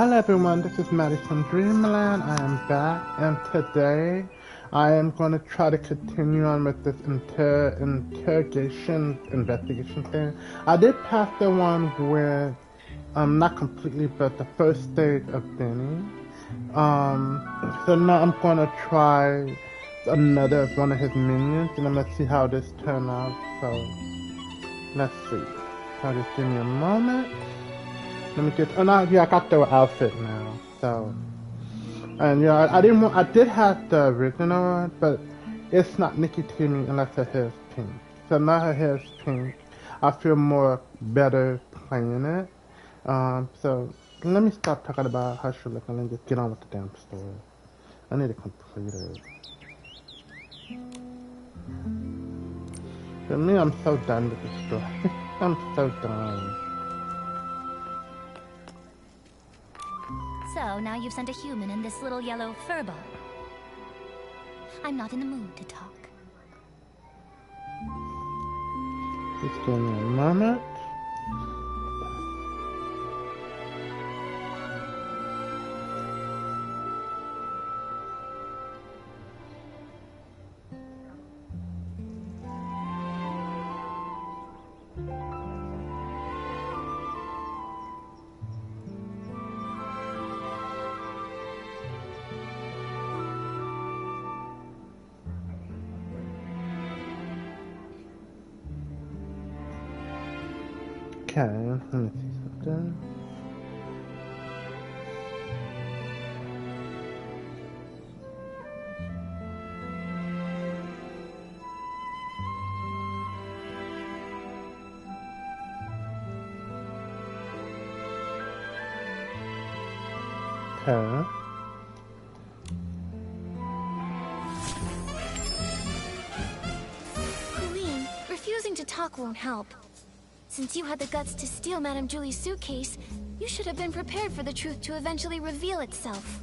Hello everyone, this is Maddie from Dreamland. I am back, and today I am going to try to continue on with this investigation thing. I did pass the one with, not completely, but the first stage of Benny. So now I'm going to try another one of his minions, and I'm going to see how this turns out. So, let's see. So just give me a moment. Let me get. Oh no, yeah, I got the outfit now. So, and yeah, I did have the original one, but it's not Nikki to me unless her hair is pink. So now her hair is pink. I feel more better playing it. So let me stop talking about how she looks and then just get on with the damn story. I need to complete it. For me, I'm so done with the story. I'm so done. So, now you've sent a human and this little yellow furball. I'm not in the mood to talk. Just give me a moment. Okay, let me see something. Okay. Colleen, refusing to talk won't help. Since you had the guts to steal Madame Julie's suitcase, you should have been prepared for the truth to eventually reveal itself.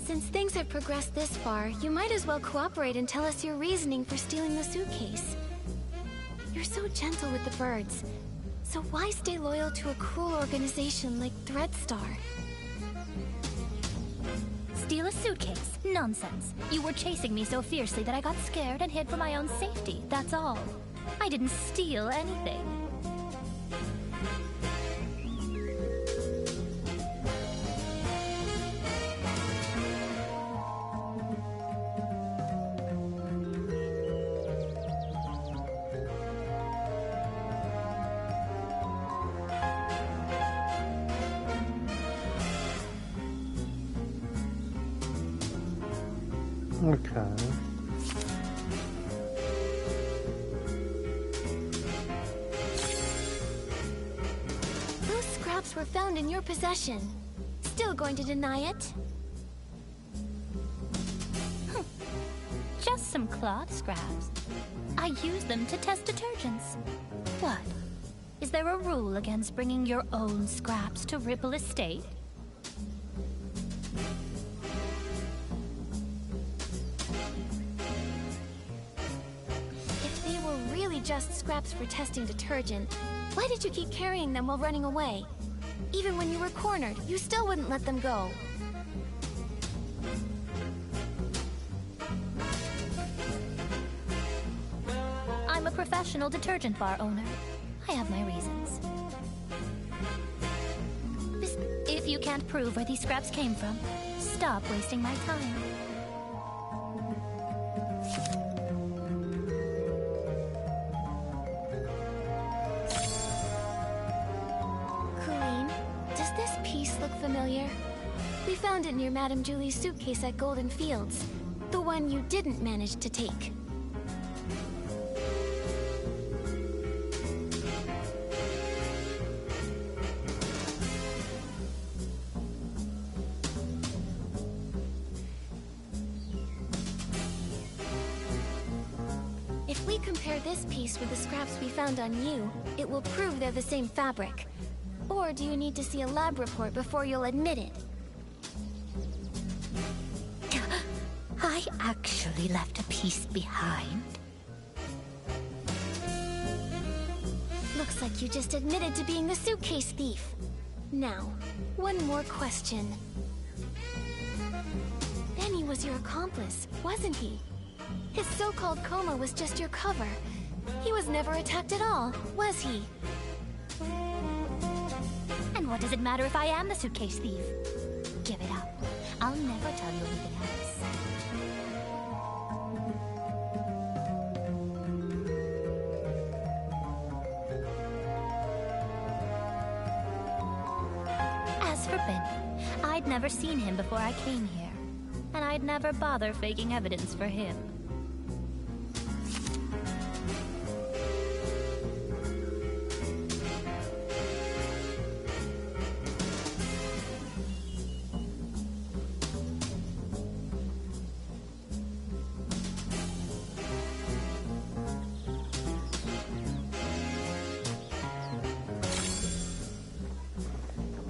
Since things have progressed this far, you might as well cooperate and tell us your reasoning for stealing the suitcase. You're so gentle with the birds, so why stay loyal to a cruel organization like Threadstar? Steal a suitcase? Nonsense. You were chasing me so fiercely that I got scared and hid for my own safety, that's all. I didn't steal anything. Okay. Were found in your possession. Still going to deny it? Just some cloth scraps. I use them to test detergents. What? Is there a rule against bringing your own scraps to Ripple Estate? If they were really just scraps for testing detergent, why did you keep carrying them while running away? Even when you were cornered, you still wouldn't let them go. I'm a professional detergent bar owner. I have my reasons. If you can't prove where these scraps came from, stop wasting my time. Familiar? We found it near Madame Julie's suitcase at Golden Fields. The one you didn't manage to take. If we compare this piece with the scraps we found on you, it will prove they're the same fabric. Or do you need to see a lab report before you'll admit it? I actually left a piece behind. Looks like you just admitted to being the suitcase thief. Now, one more question. Benny was your accomplice, wasn't he? His so-called coma was just your cover. He was never attacked at all, was he? And what does it matter if I am the suitcase thief? Give it up. I'll never tell you anything else. As for Benny, I'd never seen him before I came here. And I'd never bother faking evidence for him.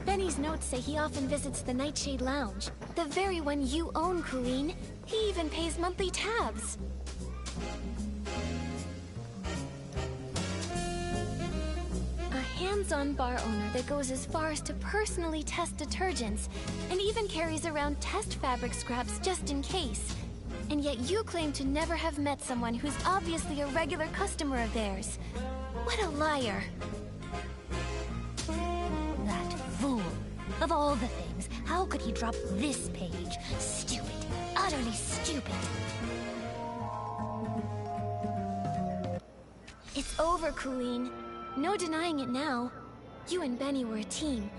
Benny's notes say he often visits the Nightshade Lounge, the very one you own, Colleen. He even pays monthly tabs. A hands-on bar owner that goes as far as to personally test detergents, and even carries around test fabric scraps just in case. And yet you claim to never have met someone who's obviously a regular customer of theirs. What a liar. That fool. Of all the things, how could he drop this page? Stupid. Utterly stupid. It's over, Colleen. No denying it now. You and Benny were a team,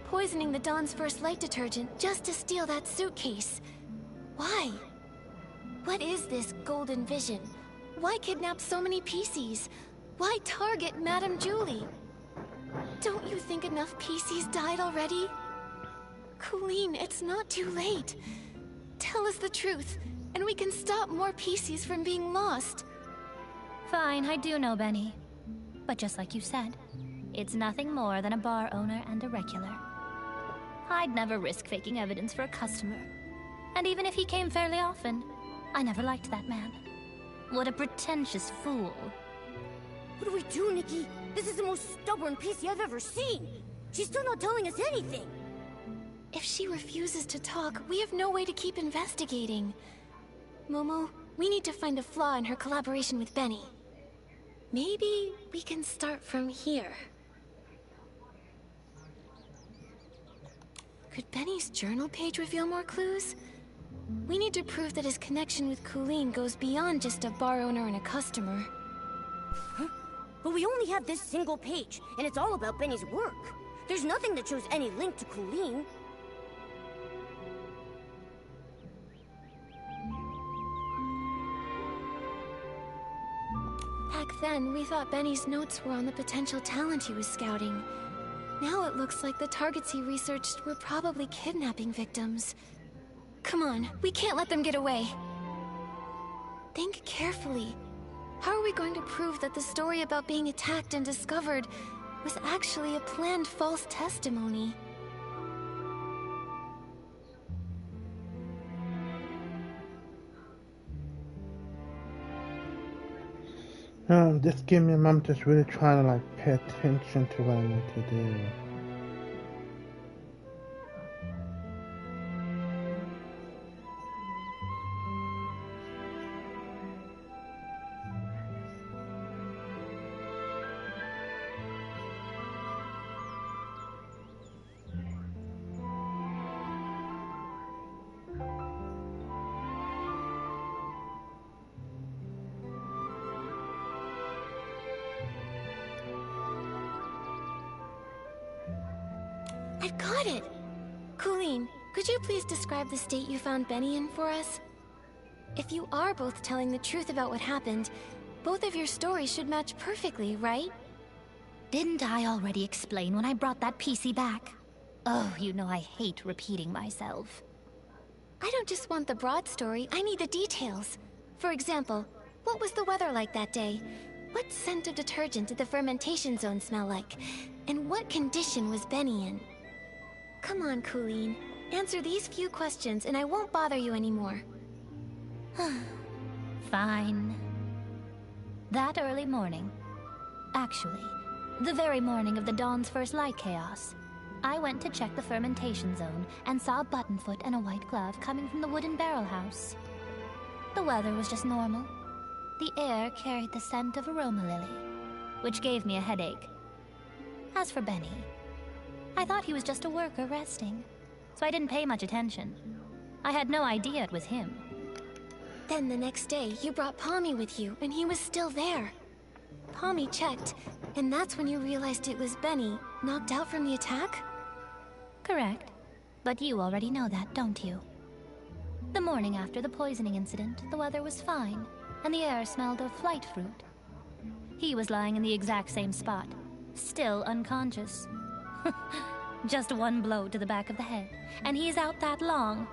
poisoning the Dawn's first light detergent just to steal that suitcase. Why? What is this golden vision? Why kidnap so many PCs? Why target Madame Julie? Don't you think enough PCs died already? Colleen, it's not too late. Tell us the truth, and we can stop more PCs from being lost. Fine, I do know Benny. But just like you said, it's nothing more than a bar owner and a regular. I'd never risk faking evidence for a customer. And even if he came fairly often, I never liked that man. What a pretentious fool. What do we do, Nikki? This is the most stubborn PC I've ever seen. She's still not telling us anything. If she refuses to talk, we have no way to keep investigating. Momo, we need to find a flaw in her collaboration with Benny. Maybe we can start from here. Could Benny's journal page reveal more clues? We need to prove that his connection with Colleen goes beyond just a bar owner and a customer. Huh? But we only have this single page, and it's all about Benny's work. There's nothing that shows any link to Colleen. Back then, we thought Benny's notes were on the potential talent he was scouting. Now it looks like the targets he researched were probably kidnapping victims. Come on, we can't let them get away. Think carefully. How are we going to prove that the story about being attacked and discovered was actually a planned false testimony? Just give me a moment, just really trying to like pay attention to what I need to do. I've got it! Colleen, could you please describe the state you found Benny in for us? If you are both telling the truth about what happened, both of your stories should match perfectly, right? Didn't I already explain when I brought that PC back? Oh, you know I hate repeating myself. I don't just want the broad story, I need the details. For example, what was the weather like that day? What scent of detergent did the fermentation zone smell like? And what condition was Benny in? Come on, Colleen. Answer these few questions and I won't bother you anymore. Fine. That early morning. Actually, the very morning of the Dawn's first light chaos. I went to check the fermentation zone and saw a buttonfoot and a white glove coming from the wooden barrel house. The weather was just normal. The air carried the scent of aroma lily, which gave me a headache. As for Benny, I thought he was just a worker resting, so I didn't pay much attention. I had no idea it was him. Then the next day, you brought Pommy with you, and he was still there. Pommy checked, and that's when you realized it was Benny, knocked out from the attack? Correct. But you already know that, don't you? The morning after the poisoning incident, the weather was fine, and the air smelled of flight fruit. He was lying in the exact same spot, still unconscious. Just one blow to the back of the head, and he's out that long.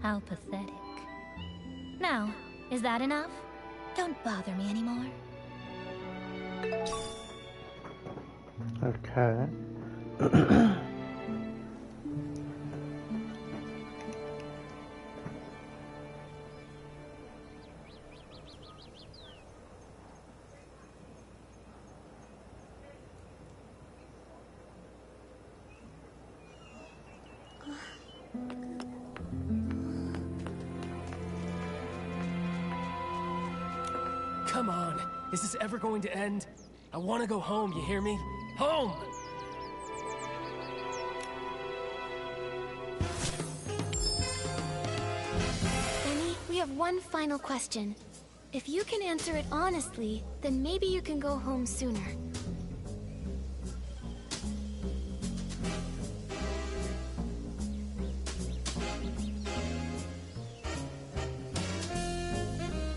How pathetic. Now, is that enough? Don't bother me anymore. Okay. Come on, is this ever going to end? I want to go home, you hear me? Home! Benny, we have one final question. If you can answer it honestly, then maybe you can go home sooner.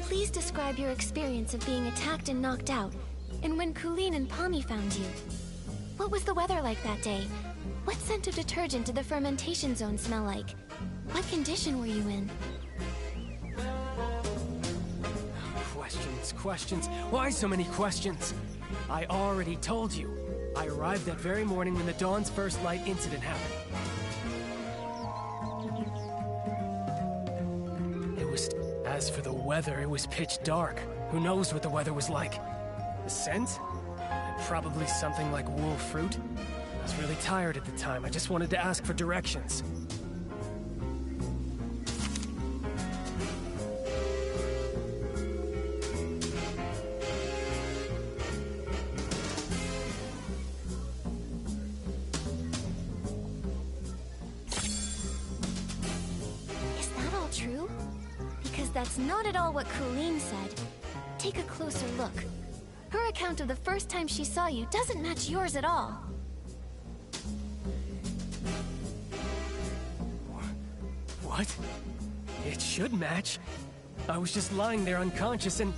Please describe your experience of being attacked and knocked out, and when Colleen and Pommy found you. What was the weather like that day? What scent of detergent did the fermentation zone smell like? What condition were you in? Questions. Why so many questions? I already told you. I arrived that very morning when the Dawn's first light incident happened. As for the weather, it was pitch dark. Who knows what the weather was like? The scent? Probably something like wool fruit. I was really tired at the time. I just wanted to ask for directions. Is that all true? Because that's not at all what Colleen said. Take a closer look. Her account of the first time she saw you doesn't match yours at all. What? It should match. I was just lying there unconscious and...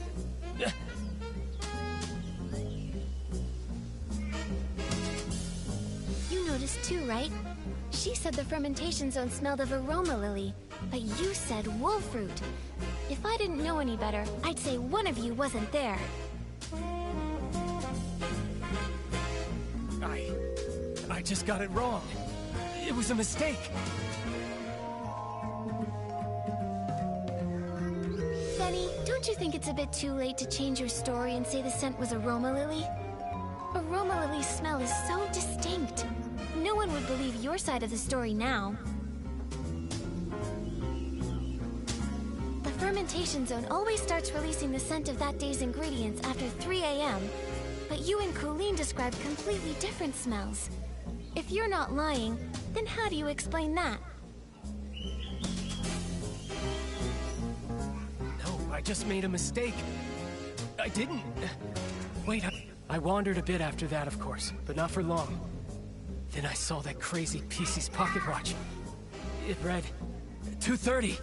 You noticed too, right? She said the fermentation zone smelled of aroma lily, but you said wool fruit. If I didn't know any better, I'd say one of you wasn't there. I just got it wrong. It was a mistake. Benny, don't you think it's a bit too late to change your story and say the scent was aroma lily? Aroma lily's smell is so distinct. No one would believe your side of the story now. The fermentation zone always starts releasing the scent of that day's ingredients after 3 a.m., but you and Colleen described completely different smells. If you're not lying, then how do you explain that? No, I just made a mistake. I didn't... Wait, I wandered a bit after that, of course, but not for long. Then I saw that crazy PC's pocket watch. It read... 2:30.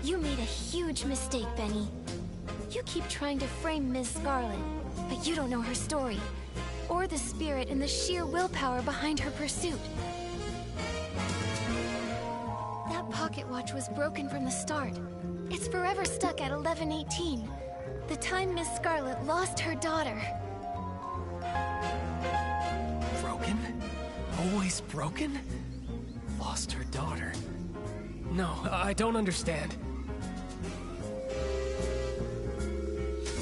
You made a huge mistake, Benny. You keep trying to frame Ms. Scarlet, but you don't know her story, or the spirit and the sheer willpower behind her pursuit. That pocket watch was broken from the start. It's forever stuck at 11:18, the time Ms. Scarlet lost her daughter. Broken? always broken? Lost her daughter. No, I don't understand.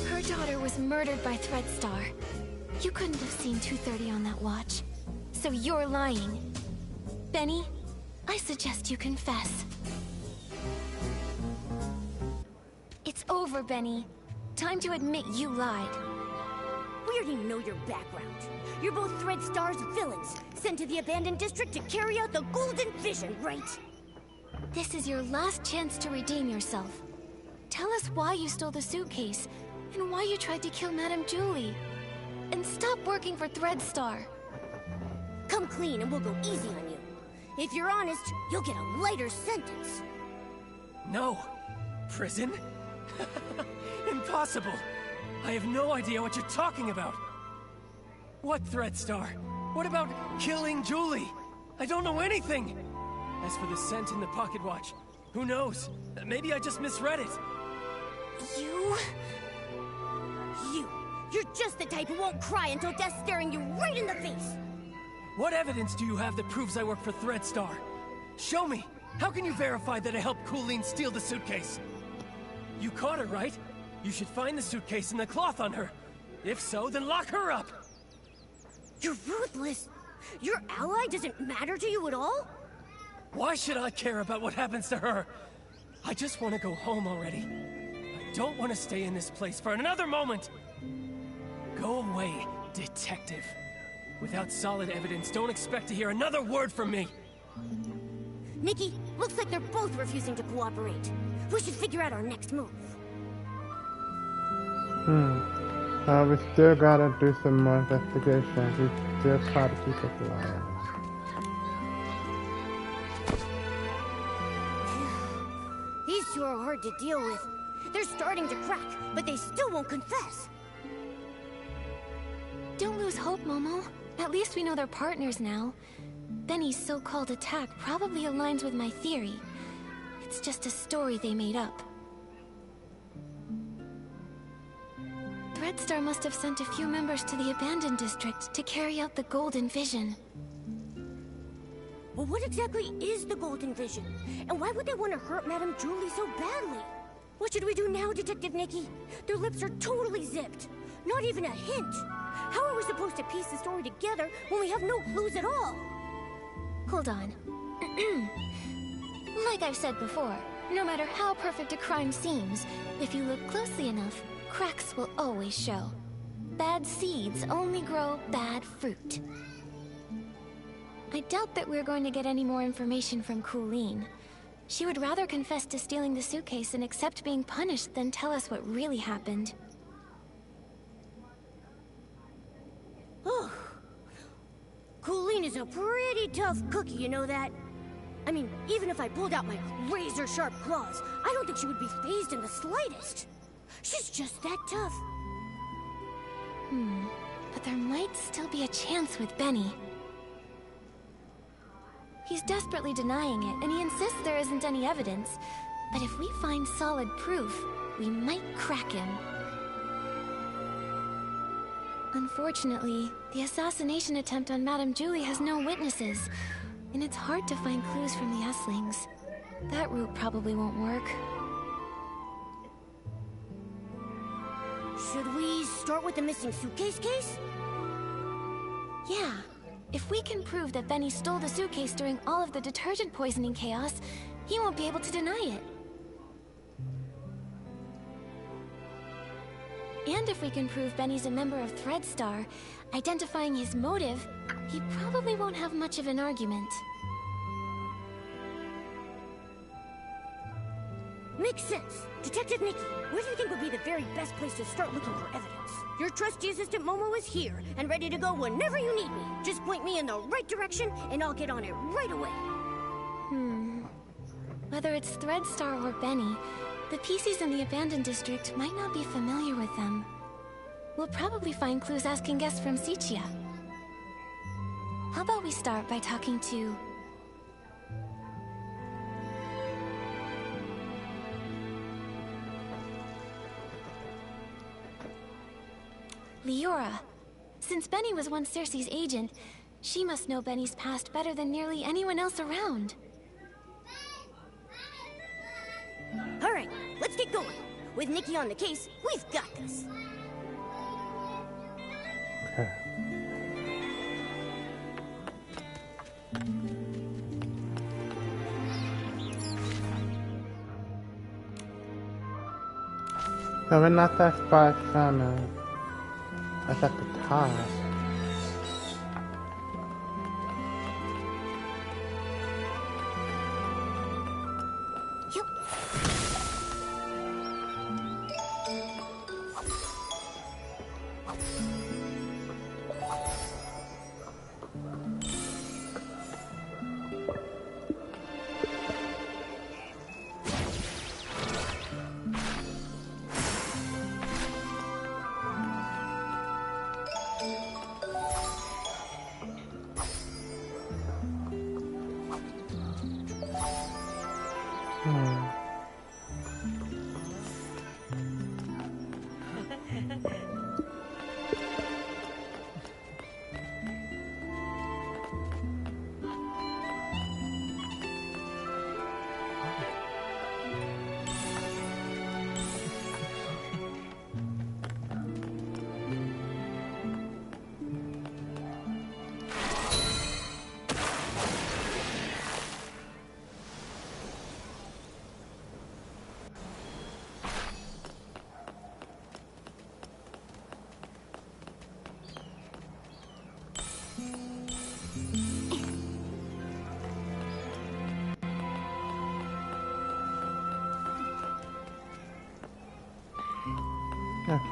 Her daughter was murdered by Threadstar. You couldn't have seen 2:30 on that watch. So you're lying. Benny, I suggest you confess. It's over, Benny. Time to admit you lied. We already know your background. You're both Threadstar's villains, sent to the abandoned district to carry out the Golden Vision, right? This is your last chance to redeem yourself. Tell us why you stole the suitcase, and why you tried to kill Madame Julie. And stop working for Threadstar. Come clean and we'll go easy on you. If you're honest, you'll get a lighter sentence. No. Prison? Impossible. I have no idea what you're talking about. What Threadstar? What about killing Julie? I don't know anything. As for the scent in the pocket watch, who knows? Maybe I just misread it. You're just the type who won't cry until death's staring you right in the face. What evidence do you have that proves I work for Threadstar? Show me! How can you verify that I helped Colleen steal the suitcase? You caught her, right? You should find the suitcase and the cloth on her. If so, then lock her up! You're ruthless. Your ally doesn't matter to you at all? Why should I care about what happens to her? I just want to go home already. I don't want to stay in this place for another moment! Go away, detective. Without solid evidence, don't expect to hear another word from me! Nikki, looks like they're both refusing to cooperate. We should figure out our next move. We still gotta do some more investigation. We still try to keep us alive. These two are hard to deal with. They're starting to crack, but they still won't confess. Don't lose hope, Momo. At least we know they're partners now. Benny's so-called attack probably aligns with my theory. It's just a story they made up. Threadstar must have sent a few members to the abandoned district to carry out the Golden Vision. Well, what exactly is the Golden Vision? And why would they want to hurt Madame Julie so badly? What should we do now, Detective Nikki? Their lips are totally zipped. Not even a hint. How are we supposed to piece the story together when we have no clues at all? Hold on. Like I've said before, no matter how perfect a crime seems, if you look closely enough, cracks will always show. Bad seeds only grow bad fruit. I doubt that we're going to get any more information from Colleen. She would rather confess to stealing the suitcase and accept being punished than tell us what really happened. Colleen is a pretty tough cookie, you know that? I mean, even if I pulled out my razor-sharp claws, I don't think she would be fazed in the slightest. She's just that tough. But there might still be a chance with Benny. He's desperately denying it, and he insists there isn't any evidence. But if we find solid proof, we might crack him. Unfortunately, the assassination attempt on Madame Julie has no witnesses, and it's hard to find clues from the Esslings. That route probably won't work. Should we start with the missing suitcase case? Yeah. If we can prove that Benny stole the suitcase during all of the detergent poisoning chaos, he won't be able to deny it. And if we can prove Benny's a member of Threadstar, identifying his motive, he probably won't have much of an argument. Makes sense. Detective Nikki, where do you think would be the very best place to start looking for evidence? Your trusty assistant Momo is here and ready to go whenever you need me. Just point me in the right direction and I'll get on it right away. Whether it's Threadstar or Benny, the PCs in the abandoned district might not be familiar with them. We'll probably find clues asking guests from Sichia. How about we start by talking to... Liora. Since Benny was once Cersei's agent, She must know Benny's past better than nearly anyone else around. Alright, let's get going. With Nikki on the case, we've got this. Okay. So we're not that far from it. It's at the top. Yep.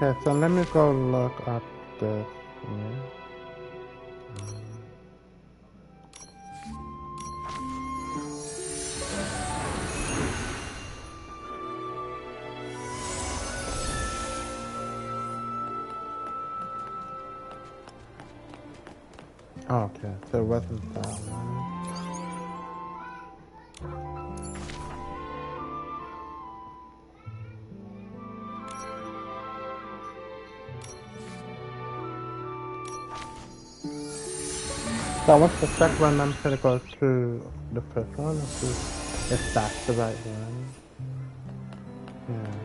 Okay, so let me go look up this here. Okay, so it wasn't that one. So once the second one, I'm gonna go to the first one and see if that's the right one. Yeah.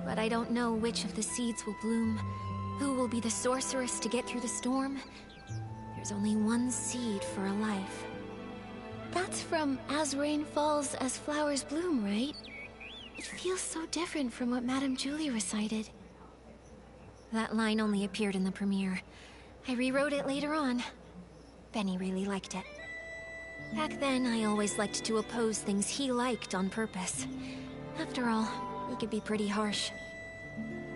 But I don't know which of the seeds will bloom. Who will be the sorceress to get through the storm? There's only one seed for a life. That's from As Rain Falls, As Flowers Bloom, right? It feels so different from what Madame Julie recited. That line only appeared in the premiere. I rewrote it later on. Benny really liked it. Back then, I always liked to oppose things he liked on purpose. After all, he could be pretty harsh.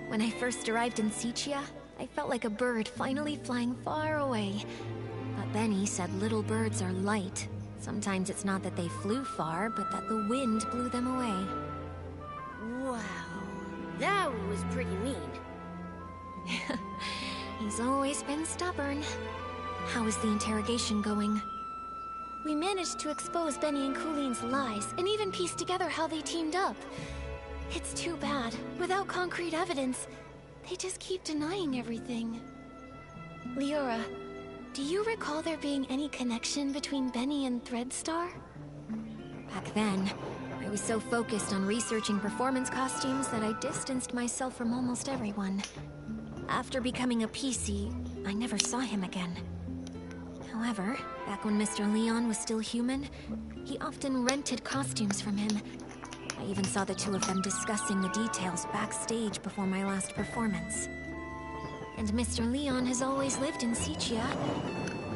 When I first arrived in Sichia, I felt like a bird finally flying far away. But Benny said little birds are light. Sometimes it's not that they flew far, but that the wind blew them away. Wow, that was pretty mean. He's always been stubborn. How is the interrogation going? We managed to expose Benny and Cooline's lies, and even piece together how they teamed up. It's too bad. Without concrete evidence, they just keep denying everything. Leora, do you recall there being any connection between Benny and Threadstar? Back then, I was so focused on researching performance costumes that I distanced myself from almost everyone. After becoming a PC, I never saw him again. However, back when Mr. Leon was still human, he often rented costumes from him. I even saw the two of them discussing the details backstage before my last performance. And Mr. Leon has always lived in Sichia.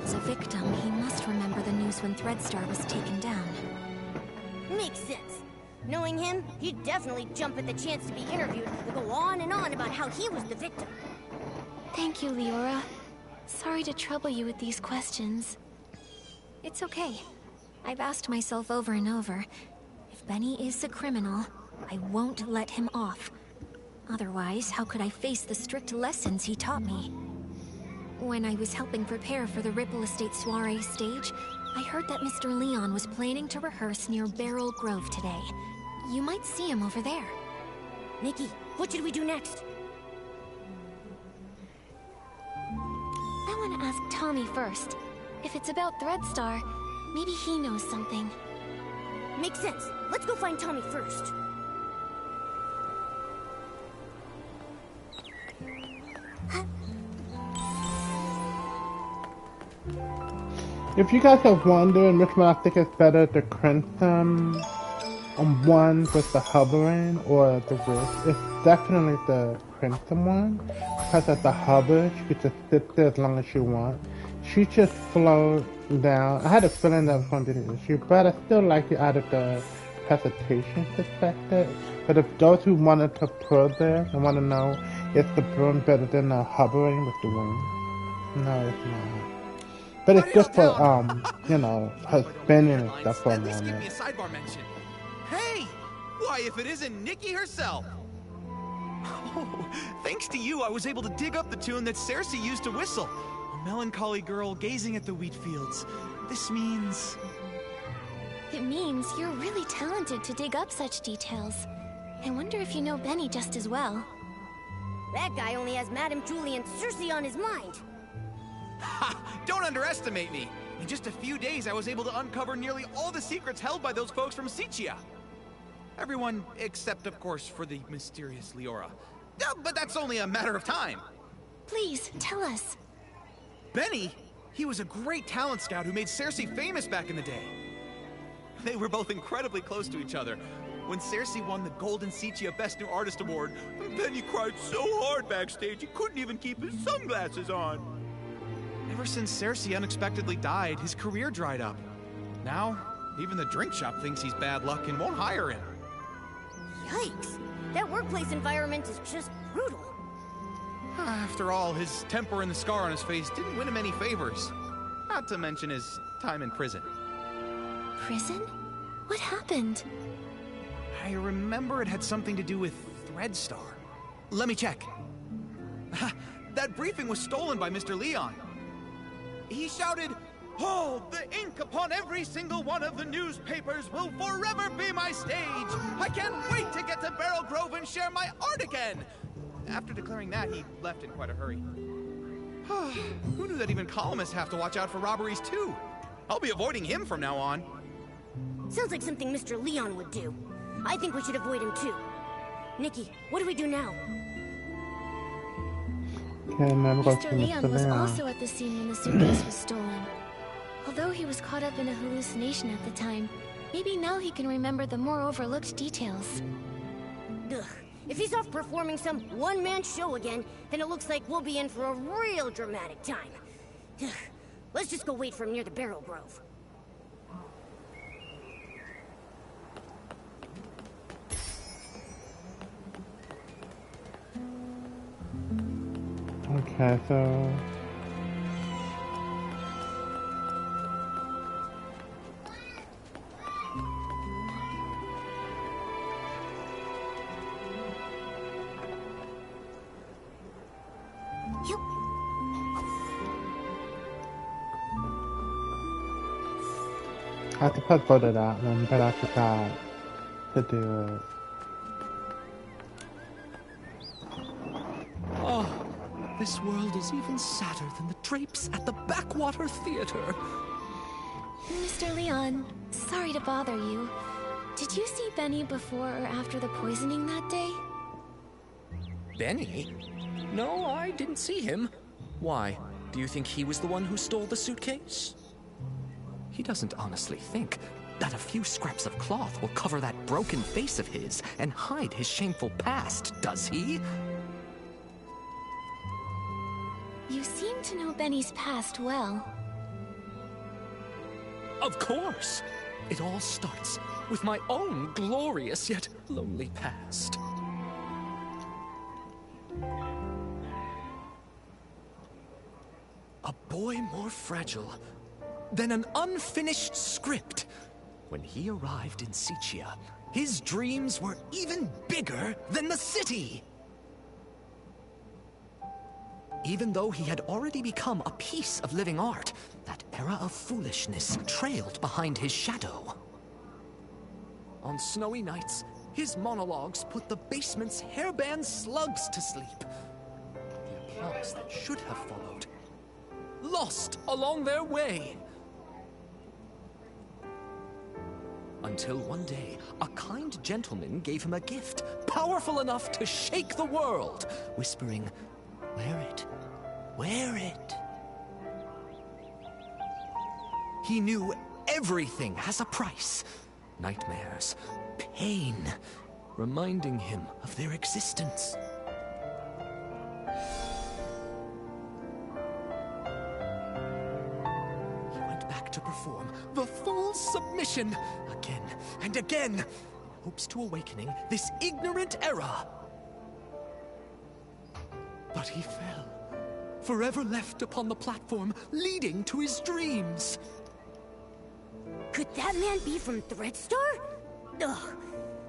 As a victim, he must remember the news when Threadstar was taken down. Makes sense. Knowing him, he'd definitely jump at the chance to be interviewed and go on and on about how he was the victim. Thank you, Leora. Sorry to trouble you with these questions. It's okay. I've asked myself over and over, if Benny is a criminal, I won't let him off. Otherwise, how could I face the strict lessons he taught me? When I was helping prepare for the Ripple Estate soiree stage, I heard that Mr. Leon was planning to rehearse near Beryl Grove today. You might see him over there. Nikki, what should we do next? I want to ask Tommy first. If it's about Threadstar, maybe he knows something. Makes sense. Let's go find Tommy first. If you guys are wondering which one I think is better, the Crimson one with the hovering or the wrist, it's definitely the Crimson one. Because of the hover, you could just sit there as long as you want. She just flowed down. I had a feeling that was going to be an issue, but I still like it out of the presentation perspective. But if those who wanted to probe there and want to know, is the broom better than the hovering with the wing? No, it's not. But it's just for, you know, her spinning and stuff for a moment. Give me a sidebar mention. Hey! Why, if it isn't Nikki herself! Oh, thanks to you, I was able to dig up the tune that Cersei used to whistle. A melancholy girl gazing at the wheat fields. This means... It means you're really talented to dig up such details. I wonder if you know Benny just as well. That guy only has Madame Julie and Cersei on his mind. Ha! Don't underestimate me! In just a few days, I was able to uncover nearly all the secrets held by those folks from Sichia. Everyone except, of course, for the mysterious Leora. But that's only a matter of time. Please, tell us. Benny? He was a great talent scout who made Cersei famous back in the day. They were both incredibly close to each other. When Cersei won the Golden Sichia Best New Artist Award, Benny cried so hard backstage he couldn't even keep his sunglasses on. Ever since Cersei unexpectedly died, his career dried up. Now, even the drink shop thinks he's bad luck and won't hire him. Yikes! That workplace environment is just brutal. After all, his temper and the scar on his face didn't win him any favors. Not to mention his time in prison. Prison? What happened? I remember it had something to do with Threadstar. Let me check. That briefing was stolen by Mr. Leon. He shouted, "Hold the ink upon every single one of the newspapers will forever be my stage. I can't wait to get to Beryl Grove and share my art again." After declaring that, he left in quite a hurry. Who knew that even columnists have to watch out for robberies too? I'll be avoiding him from now on. Sounds like something Mr. Leon would do. I think we should avoid him too. Nikki, what do we do now? Mr. Leon was also at the scene when the suitcase was stolen. Although he was caught up in a hallucination at the time, maybe now he can remember the more overlooked details. Ugh. If he's off performing some one-man show again, then it looks like we'll be in for a real dramatic time. Ugh. Let's just go wait for him near the Beryl Grove. Okay, so... Yep. I suppose go to that one, but I forgot to do it. Oh, this world is even sadder than the drapes at the Backwater Theater. Mr. Leon, sorry to bother you. Did you see Benny before or after the poisoning that day? Benny? No, I didn't see him. Why? Do you think he was the one who stole the suitcase? He doesn't honestly think that a few scraps of cloth will cover that broken face of his and hide his shameful past, does he? You seem to know Benny's past well. Of course! It all starts with my own glorious yet lonely past. boy more fragile than an unfinished script. When he arrived in Sichia, his dreams were even bigger than the city. Even though he had already become a piece of living art, that era of foolishness trailed behind his shadow. On snowy nights, his monologues put the basement's hairband slugs to sleep. The applause that should have followed, lost along their way. Until one day, a kind gentleman gave him a gift powerful enough to shake the world, whispering, "Wear it, wear it." He knew everything has a price. Nightmares, pain, reminding him of their existence. He went back to perform the full submission again and again, in hopes to awakening this ignorant era. But he fell, forever left upon the platform leading to his dreams. Could that man be from Threadstar? Ugh.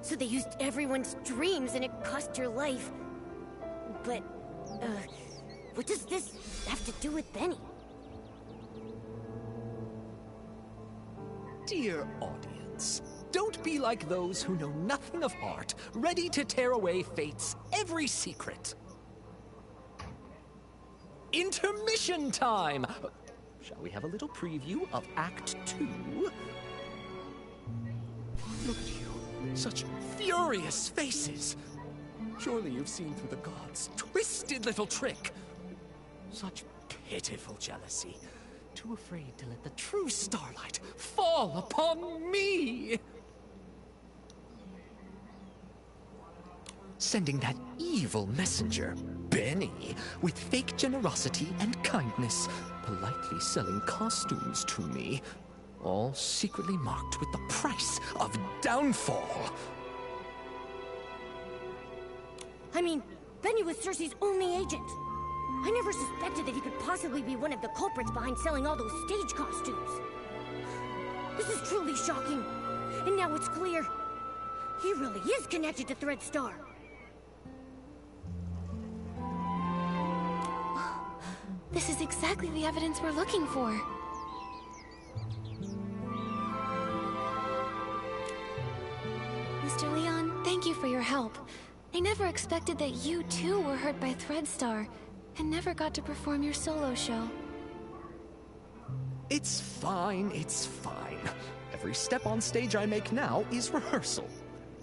So they used everyone's dreams and it cost your life. But, what does this have to do with Benny? Dear audience, don't be like those who know nothing of art, ready to tear away fate's every secret. Intermission time! Shall we have a little preview of Act 2? Look at you, such furious faces. Surely you've seen through the gods' twisted little trick. Such pitiful jealousy. Too afraid to let the true starlight fall upon me. Sending that evil messenger, Benny, with fake generosity and kindness, politely selling costumes to me, all secretly marked with the price of downfall. I mean, Benny was Cersei's only agent. I never suspected that he could possibly be one of the culprits behind selling all those stage costumes. This is truly shocking. And now it's clear. He really is connected to Threadstar. This is exactly the evidence we're looking for. Mr. Leon, thank you for your help. I never expected that you too were hurt by Threadstar, and never got to perform your solo show. It's fine, it's fine. Every step on stage I make now is rehearsal.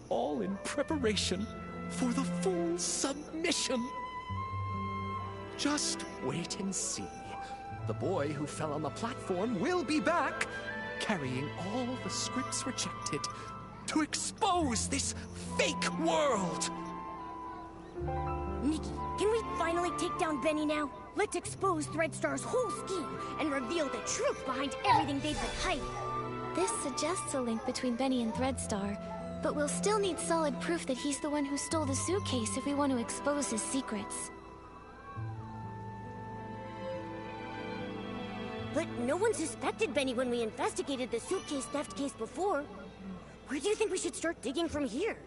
All in preparation for the full submission. Just wait and see. The boy who fell on the platform will be back, carrying all the scripts rejected to expose this fake world. Nikki, can we finally take down Benny now? Let's expose Threadstar's whole scheme and reveal the truth behind everything they've been hiding. This suggests a link between Benny and Threadstar, but we'll still need solid proof that he's the one who stole the suitcase if we want to expose his secrets. But no one suspected Benny when we investigated the suitcase theft case before. Where do you think we should start digging from here?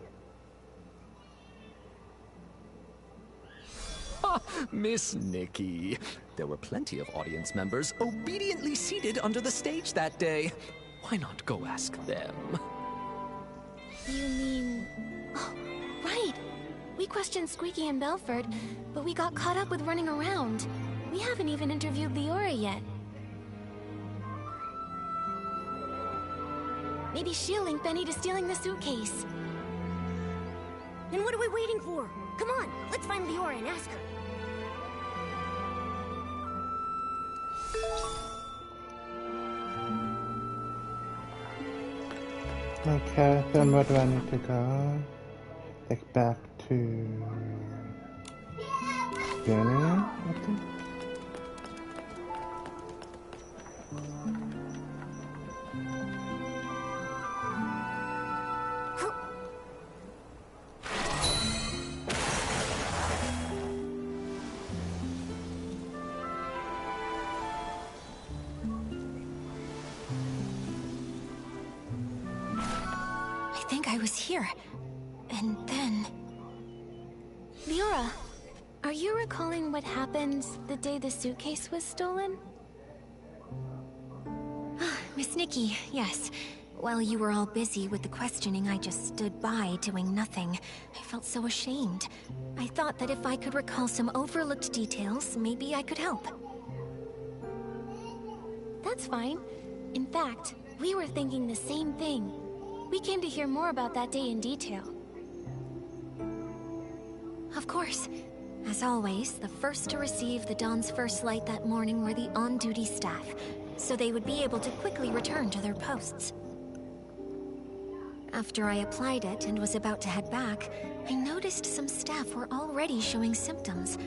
Miss Nikki. There were plenty of audience members obediently seated under the stage that day. Why not go ask them? You mean... Oh, right! We questioned Squeaky and Belford, but we got caught up with running around. We haven't even interviewed Leora yet. Maybe she'll link Benny to stealing the suitcase. Then what are we waiting for? Come on, let's find Leora and ask her. Okay, then where do I need to go? Like back to Benny, I think. think I was here. And then... Leora, are you recalling what happened the day the suitcase was stolen? Miss Nikki, yes. While you were all busy with the questioning, I just stood by doing nothing. I felt so ashamed. I thought that if I could recall some overlooked details, maybe I could help. That's fine. In fact, we were thinking the same thing. We came to hear more about that day in detail. Of course. As always, the first to receive the Dawn's first light that morning were the on-duty staff, so they would be able to quickly return to their posts. After I applied it and was about to head back, I noticed some staff were already showing symptoms.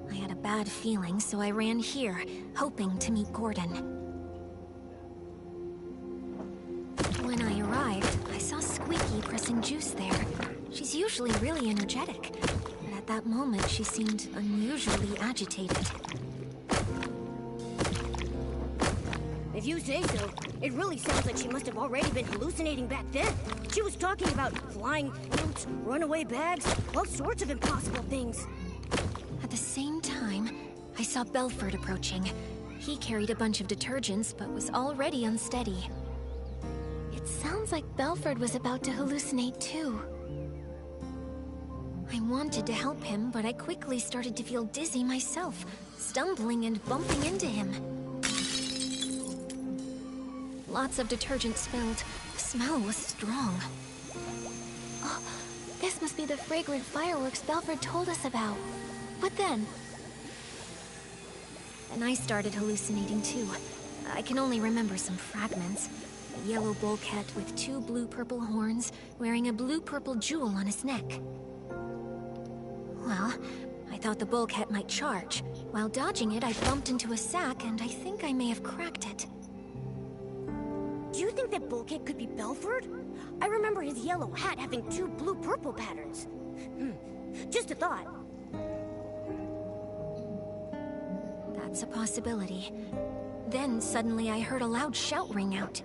I had a bad feeling, so I ran here, hoping to meet Gordon. When I arrived, I saw Squeaky pressing juice there. She's usually really energetic, but at that moment she seemed unusually agitated. If you say so, it really sounds like she must have already been hallucinating back then. She was talking about flying fruits, runaway bags, all sorts of impossible things. At the same time, I saw Belford approaching. He carried a bunch of detergents, but was already unsteady. It sounds like Belford was about to hallucinate too. I wanted to help him, but I quickly started to feel dizzy myself, stumbling and bumping into him. Lots of detergent spilled. The smell was strong. Oh, this must be the fragrant fireworks Belford told us about. What then? And I started hallucinating too. I can only remember some fragments. A yellow bulkhead with 2 blue-purple horns, wearing a blue-purple jewel on his neck. Well, I thought the bulkhead might charge. While dodging it, I bumped into a sack, and I think I may have cracked it. Do you think that bulkhead could be Belford? I remember his yellow hat having 2 blue-purple patterns. Just a thought. That's a possibility. Then suddenly I heard a loud shout ring out.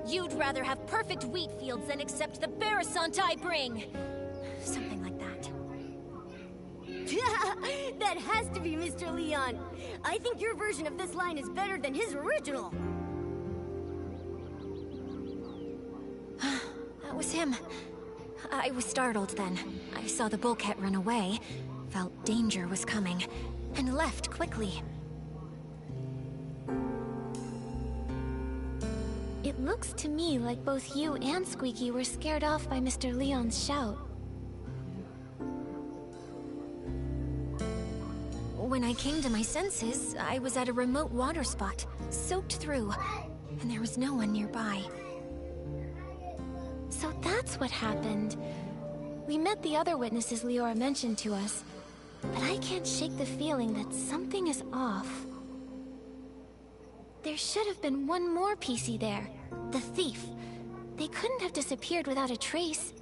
You'd rather have perfect wheat fields than accept the Barasant I bring! Something like that. That has to be Mr. Leon. I think your version of this line is better than his original. That was him. I was startled then. I saw the bulkhead run away, felt danger was coming, and left quickly. It looks to me like both you and Squeaky were scared off by Mr. Leon's shout. When I came to my senses, I was at a remote water spot, soaked through, and there was no one nearby. So that's what happened. We met the other witnesses Leora mentioned to us, but I can't shake the feeling that something is off. There should have been one more PC there. The thief. They couldn't have disappeared without a trace.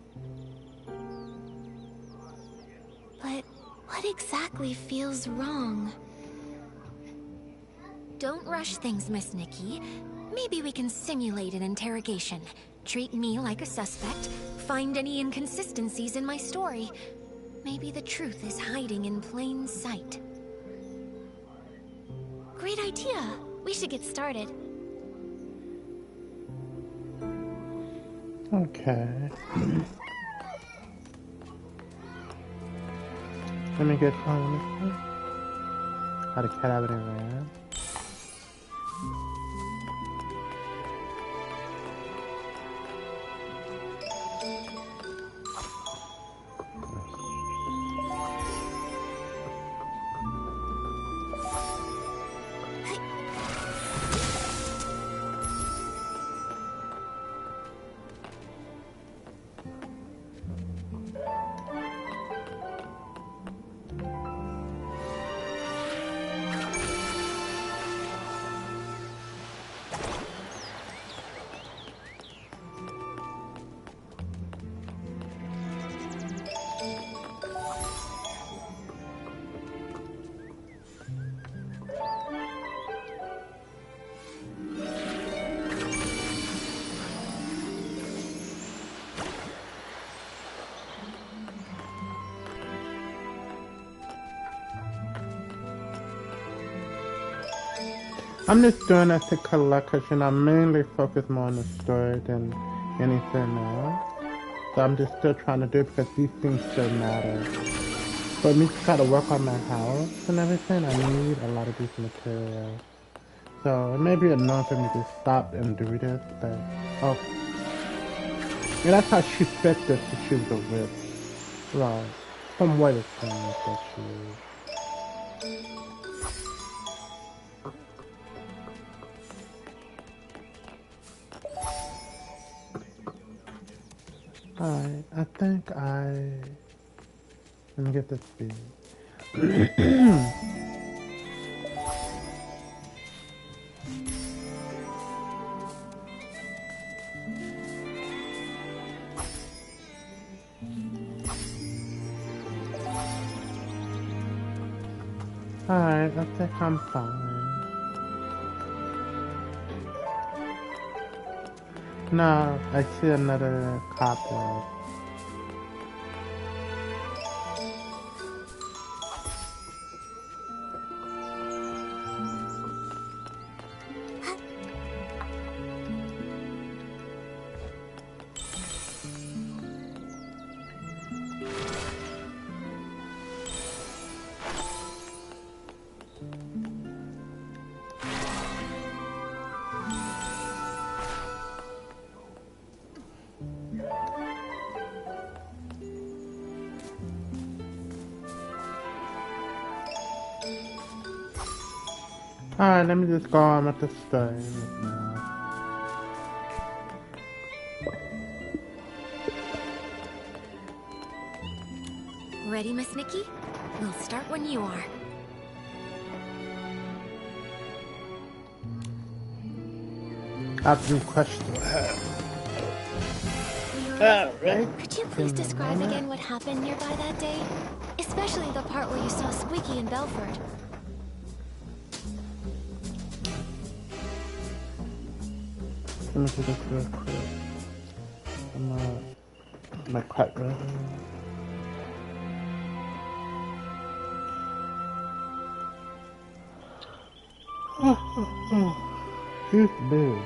But what exactly feels wrong? Don't rush things, Miss Nikki. Maybe we can simulate an interrogation. Treat me like a suspect. Find any inconsistencies in my story. Maybe the truth is hiding in plain sight. Great idea. We should get started. Okay. Let me get on. How to cat out of there. I'm just doing it to collect because, you know, I'm mainly focused more on the story than anything else. So I'm just still trying to do it because these things still matter. For me to try to work on my house and everything, I need a lot of these materials. So it may be annoying for me to stop and do this, but oh, and that's how she fit this to choose the whip. Right. From what it seems that she is. Alright, I think let me get this speed. Alright, I think I'm fine. No, I see another copper. Alright, let me just go on with the story right now. Ready, Miss Nikki? We'll start when you are. I have some questions. Alright. Could you please describe again what happened nearby that day? Especially the part where you saw Squeaky and Belford. Let me do this real quick. I'm not quite ready. He's big.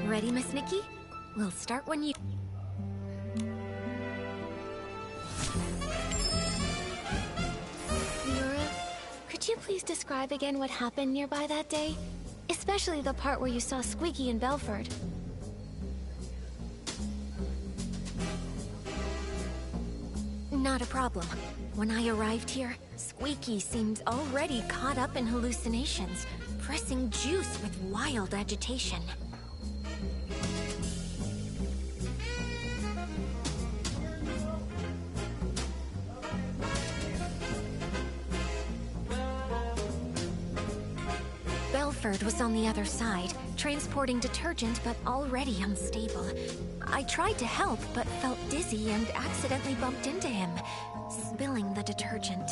Ready, Miss Nikki? We'll start when you... Laura, could you please describe again what happened nearby that day? Especially the part where you saw Squeaky and Belford. Not a problem. When I arrived here, Squeaky seemed already caught up in hallucinations, pressing juice with wild agitation. Belford was on the other side, transporting detergent but already unstable. I tried to help, but felt dizzy and accidentally bumped into him, spilling the detergent.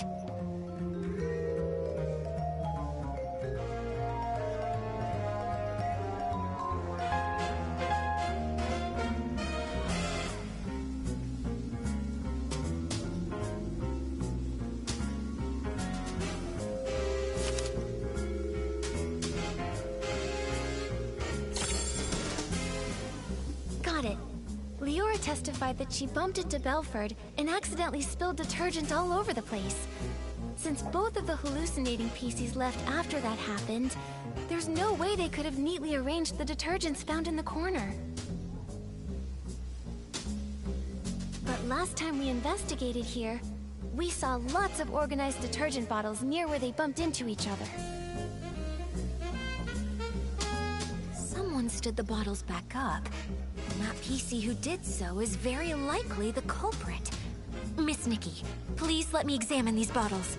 Leora testified that she bumped into Belford and accidentally spilled detergent all over the place. Since both of the hallucinating PCs left after that happened, there's no way they could have neatly arranged the detergents found in the corner. But last time we investigated here, we saw lots of organized detergent bottles near where they bumped into each other. Someone's lifted the bottles back up, and that PC who did so is very likely the culprit. Miss Nikki, please let me examine these bottles.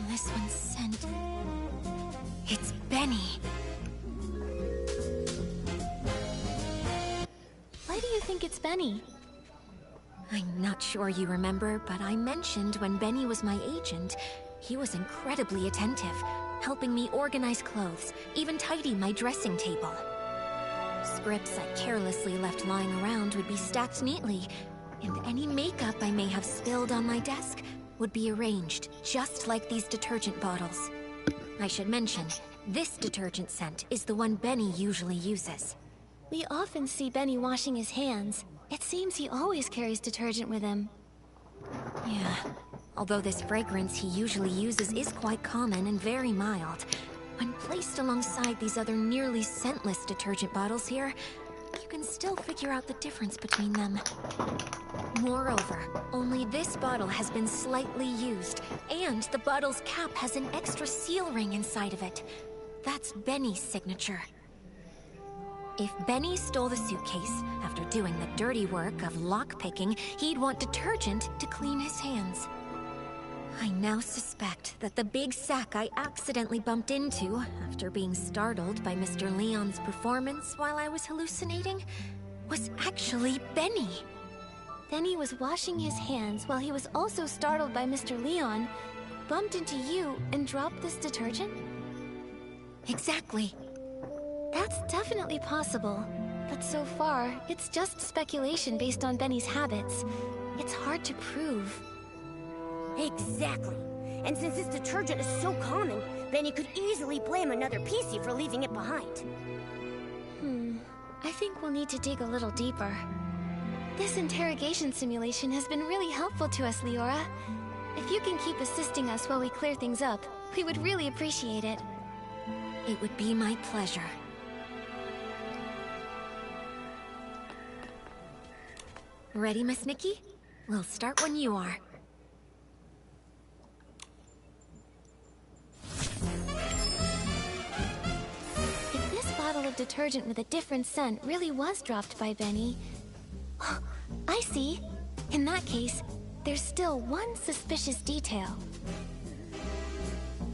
This one's scent. It's Benny. Why do you think it's Benny? I'm not sure you remember, but I mentioned when Benny was my agent, he was incredibly attentive, helping me organize clothes, even tidy my dressing table. Scripts I carelessly left lying around would be stacked neatly, and any makeup I may have spilled on my desk would be arranged just like these detergent bottles. I should mention, this detergent scent is the one Benny usually uses. We often see Benny washing his hands. It seems he always carries detergent with him. Yeah, although this fragrance he usually uses is quite common and very mild, when placed alongside these other nearly scentless detergent bottles here, you can still figure out the difference between them. Moreover, only this bottle has been slightly used, and the bottle's cap has an extra seal ring inside of it. That's Benny's signature. If Benny stole the suitcase, after doing the dirty work of lockpicking, he'd want detergent to clean his hands. I now suspect that the big sack I accidentally bumped into, after being startled by Mr. Leon's performance while I was hallucinating, was actually Benny. Benny was washing his hands while he was also startled by Mr. Leon, bumped into you, and dropped this detergent? Exactly. That's definitely possible. But so far, it's just speculation based on Benny's habits. It's hard to prove. Exactly. And since this detergent is so common, Benny could easily blame another PC for leaving it behind. I think we'll need to dig a little deeper. This interrogation simulation has been really helpful to us, Leora. If you can keep assisting us while we clear things up, we would really appreciate it. It would be my pleasure. Ready, Miss Nikki? We'll start when you are. If this bottle of detergent with a different scent really was dropped by Benny... I see. In that case, there's still one suspicious detail.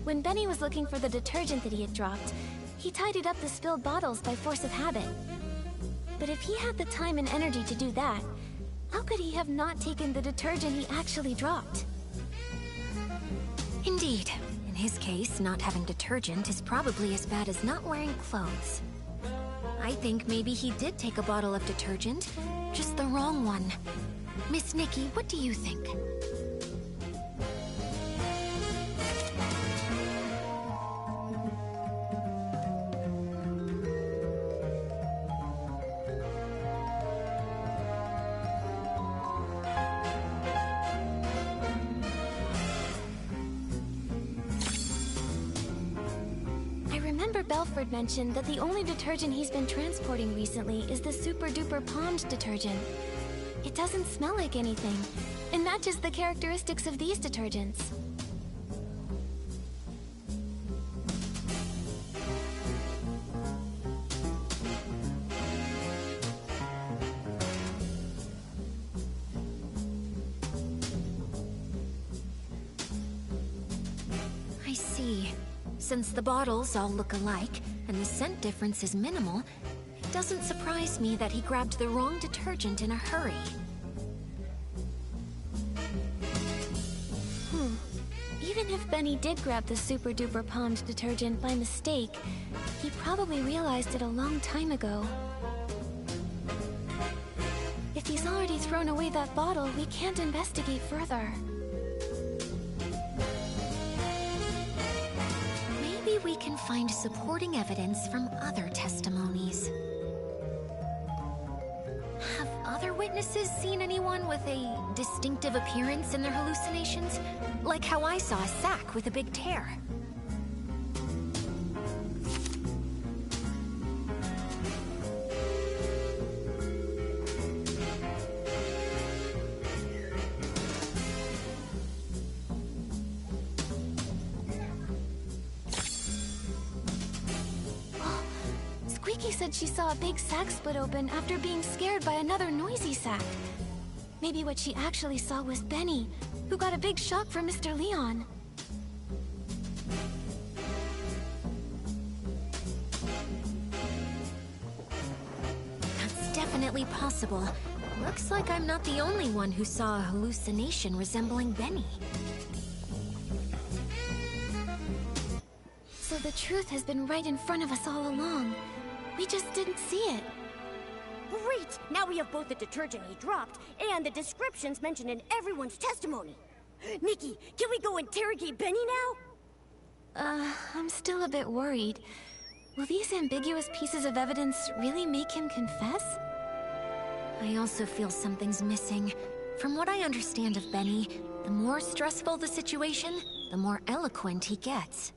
When Benny was looking for the detergent that he had dropped, he tidied up the spilled bottles by force of habit. But if he had the time and energy to do that, how could he have not taken the detergent he actually dropped? Indeed. In his case, not having detergent is probably as bad as not wearing clothes. I think maybe he did take a bottle of detergent, just the wrong one. Miss Nikki, what do you think? Belford mentioned that the only detergent he's been transporting recently is the Super Duper Pond detergent. It doesn't smell like anything, and matches the characteristics of these detergents. I see. Since the bottles all look alike, and the scent difference is minimal, it doesn't surprise me that he grabbed the wrong detergent in a hurry. Even if Benny did grab the Super Duper Pond detergent by mistake, he probably realized it a long time ago. If he's already thrown away that bottle, we can't investigate further. Maybe we can find supporting evidence from other testimonies. Have other witnesses seen anyone with a distinctive appearance in their hallucinations? Like how I saw a sack with a big tear. Nikki said she saw a big sack split open after being scared by another noisy sack. Maybe what she actually saw was Benny, who got a big shock from Mr. Leon. That's definitely possible. Looks like I'm not the only one who saw a hallucination resembling Benny. So the truth has been right in front of us all along. We just didn't see it. Great! Now we have both the detergent he dropped and the descriptions mentioned in everyone's testimony. Nikki, can we go interrogate Benny now? I'm still a bit worried. Will these ambiguous pieces of evidence really make him confess? I also feel something's missing. From what I understand of Benny, the more stressful the situation, the more eloquent he gets.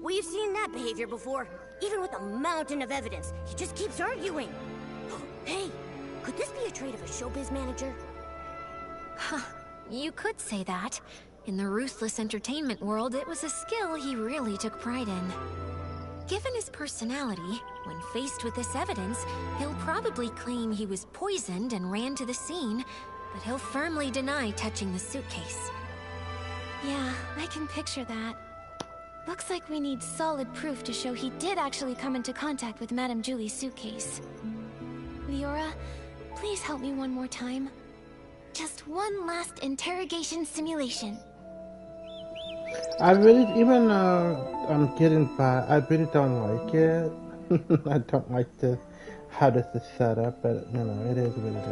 We've seen that behavior before. Even with a mountain of evidence, he just keeps arguing. Hey, could this be a trait of a showbiz manager? Huh, you could say that. In the ruthless entertainment world, it was a skill he really took pride in. Given his personality, when faced with this evidence, he'll probably claim he was poisoned and ran to the scene, but he'll firmly deny touching the suitcase. Yeah, I can picture that. Looks like we need solid proof to show he did actually come into contact with Madame Julie's suitcase. Leora, please help me one more time. Just one last interrogation simulation. I really, even though I'm getting by, I really don't like it. I don't like this, how this is set up, but you know, it is what it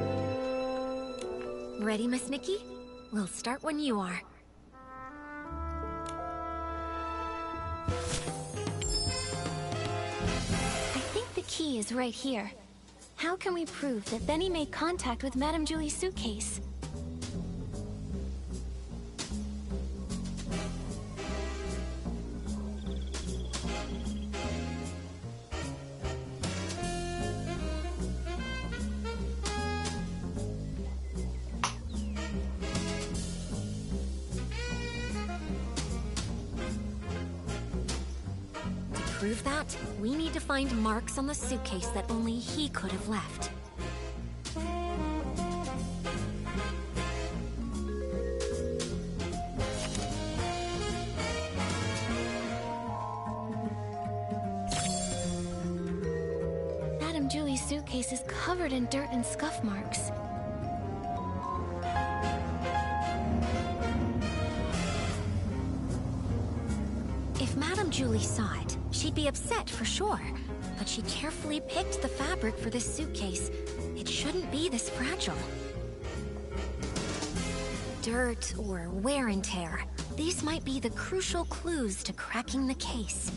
is. Ready, Miss Nikki? We'll start when you are. I think the key is right here. How can we prove that Benny made contact with Madame Julie's suitcase? To prove that, we need to find marks on the suitcase that only he could have left. Madame Julie's suitcase is covered in dirt and scuff marks. If Madame Julie saw it, she'd be upset for sure. But she carefully picked the fabric for this suitcase. It shouldn't be this fragile. Dirt or wear and tear. These might be the crucial clues to cracking the case.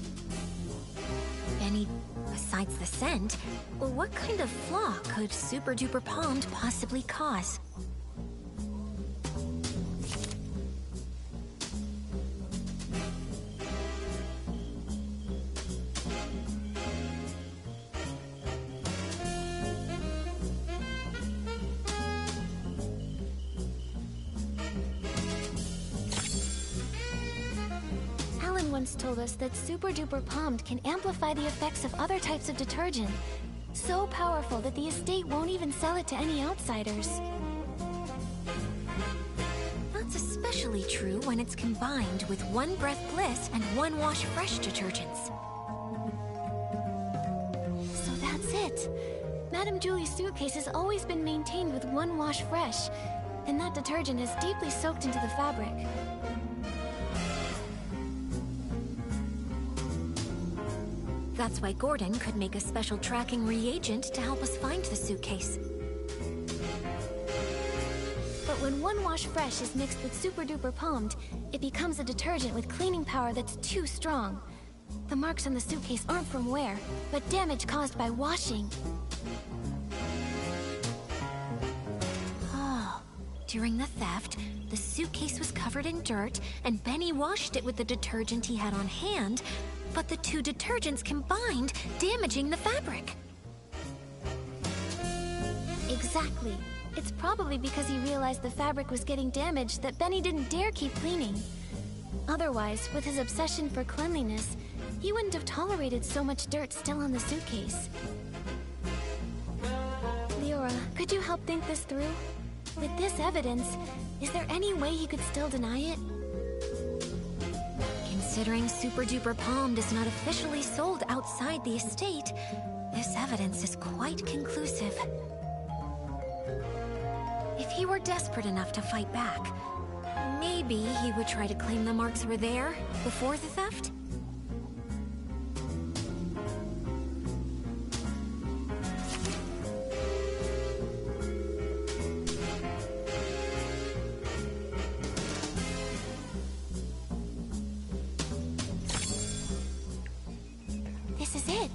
Benny, besides the scent, what kind of flaw could Super Duper Palmed possibly cause? Once told us that Super Duper Palmed can amplify the effects of other types of detergent. So powerful that the estate won't even sell it to any outsiders. That's especially true when it's combined with One Breath Bliss and One Wash Fresh detergents. So that's it. Madame Julie's suitcase has always been maintained with One Wash Fresh, and that detergent is deeply soaked into the fabric. That's why Gordon could make a special tracking reagent to help us find the suitcase. But when One Wash Fresh is mixed with Super Duper Palmed, it becomes a detergent with cleaning power that's too strong. The marks on the suitcase aren't from wear, but damage caused by washing. Oh, during the theft, the suitcase was covered in dirt, and Benny washed it with the detergent he had on hand, but the two detergents combined, damaging the fabric. Exactly. It's probably because he realized the fabric was getting damaged that Benny didn't dare keep cleaning. Otherwise, with his obsession for cleanliness, he wouldn't have tolerated so much dirt still on the suitcase. Leora, could you help think this through? With this evidence, is there any way he could still deny it? Considering Super Duper Palm is not officially sold outside the estate, this evidence is quite conclusive. If he were desperate enough to fight back, maybe he would try to claim the marks were there before the theft? This is it.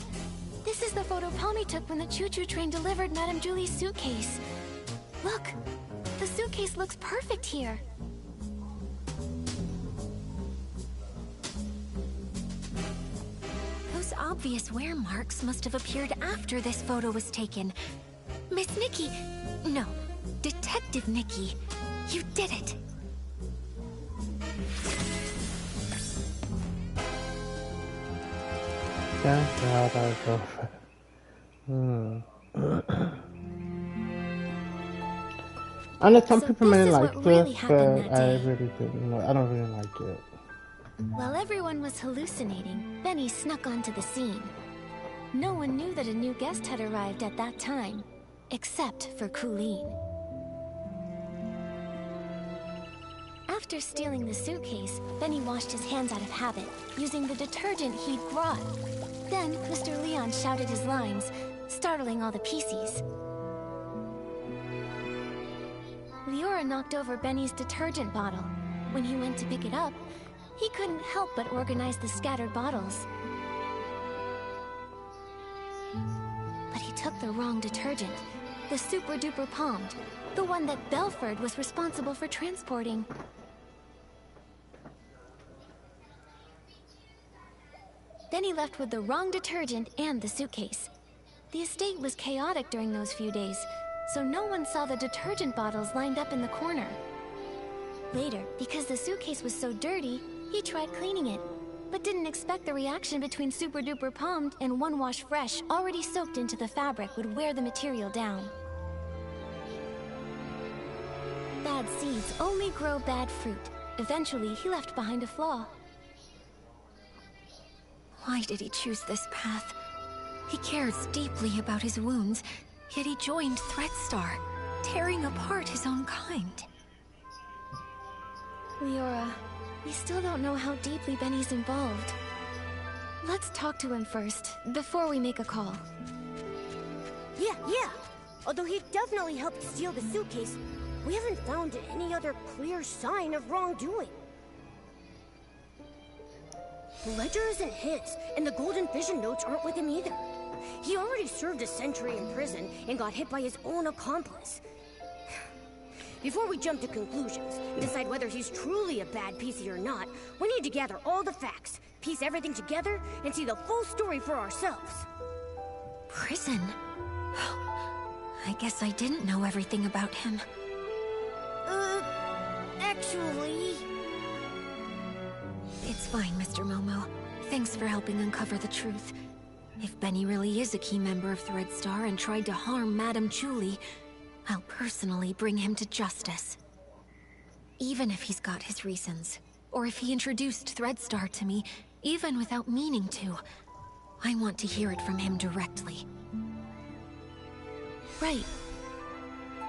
This is the photo Palmy took when the choo-choo train delivered Madame Julie's suitcase. Look, the suitcase looks perfect here. Those obvious wear marks must have appeared after this photo was taken. Miss Nikki... No, Detective Nikki. You did it. Thank God I go for I know some So people may this is like what really this, happened but that I day. really didn't. I don't really like it. While everyone was hallucinating, Benny snuck onto the scene. No one knew that a new guest had arrived at that time, except for Colleen. After stealing the suitcase, Benny washed his hands out of habit, using the detergent he'd brought. Then, Mr. Leon shouted his lines, startling all the PCs. Leora knocked over Benny's detergent bottle. When he went to pick it up, he couldn't help but organize the scattered bottles. But he took the wrong detergent, the Super Duper Palm, the one that Belford was responsible for transporting. Then he left with the wrong detergent and the suitcase. The estate was chaotic during those few days, so no one saw the detergent bottles lined up in the corner. Later, because the suitcase was so dirty, he tried cleaning it, but didn't expect the reaction between Super Duper Palmed and One Wash Fresh already soaked into the fabric would wear the material down. Bad seeds only grow bad fruit. Eventually, he left behind a flaw. Why did he choose this path? He cares deeply about his wounds, yet he joined Threadstar, tearing apart his own kind. Leora, we still don't know how deeply Benny's involved. Let's talk to him first, before we make a call. Yeah. Although he definitely helped steal the suitcase, we haven't found any other clear sign of wrongdoing. The ledger isn't his, and the Golden Vision notes aren't with him either. He already served a century in prison and got hit by his own accomplice. Before we jump to conclusions and decide whether he's truly a bad PC or not, we need to gather all the facts, piece everything together, and see the full story for ourselves. Prison? I guess I didn't know everything about him. Actually... It's fine, Mr. Momo. Thanks for helping uncover the truth. If Benny really is a key member of Threadstar and tried to harm Madame Julie, I'll personally bring him to justice. Even if he's got his reasons, or if he introduced Threadstar to me, even without meaning to, I want to hear it from him directly. Right.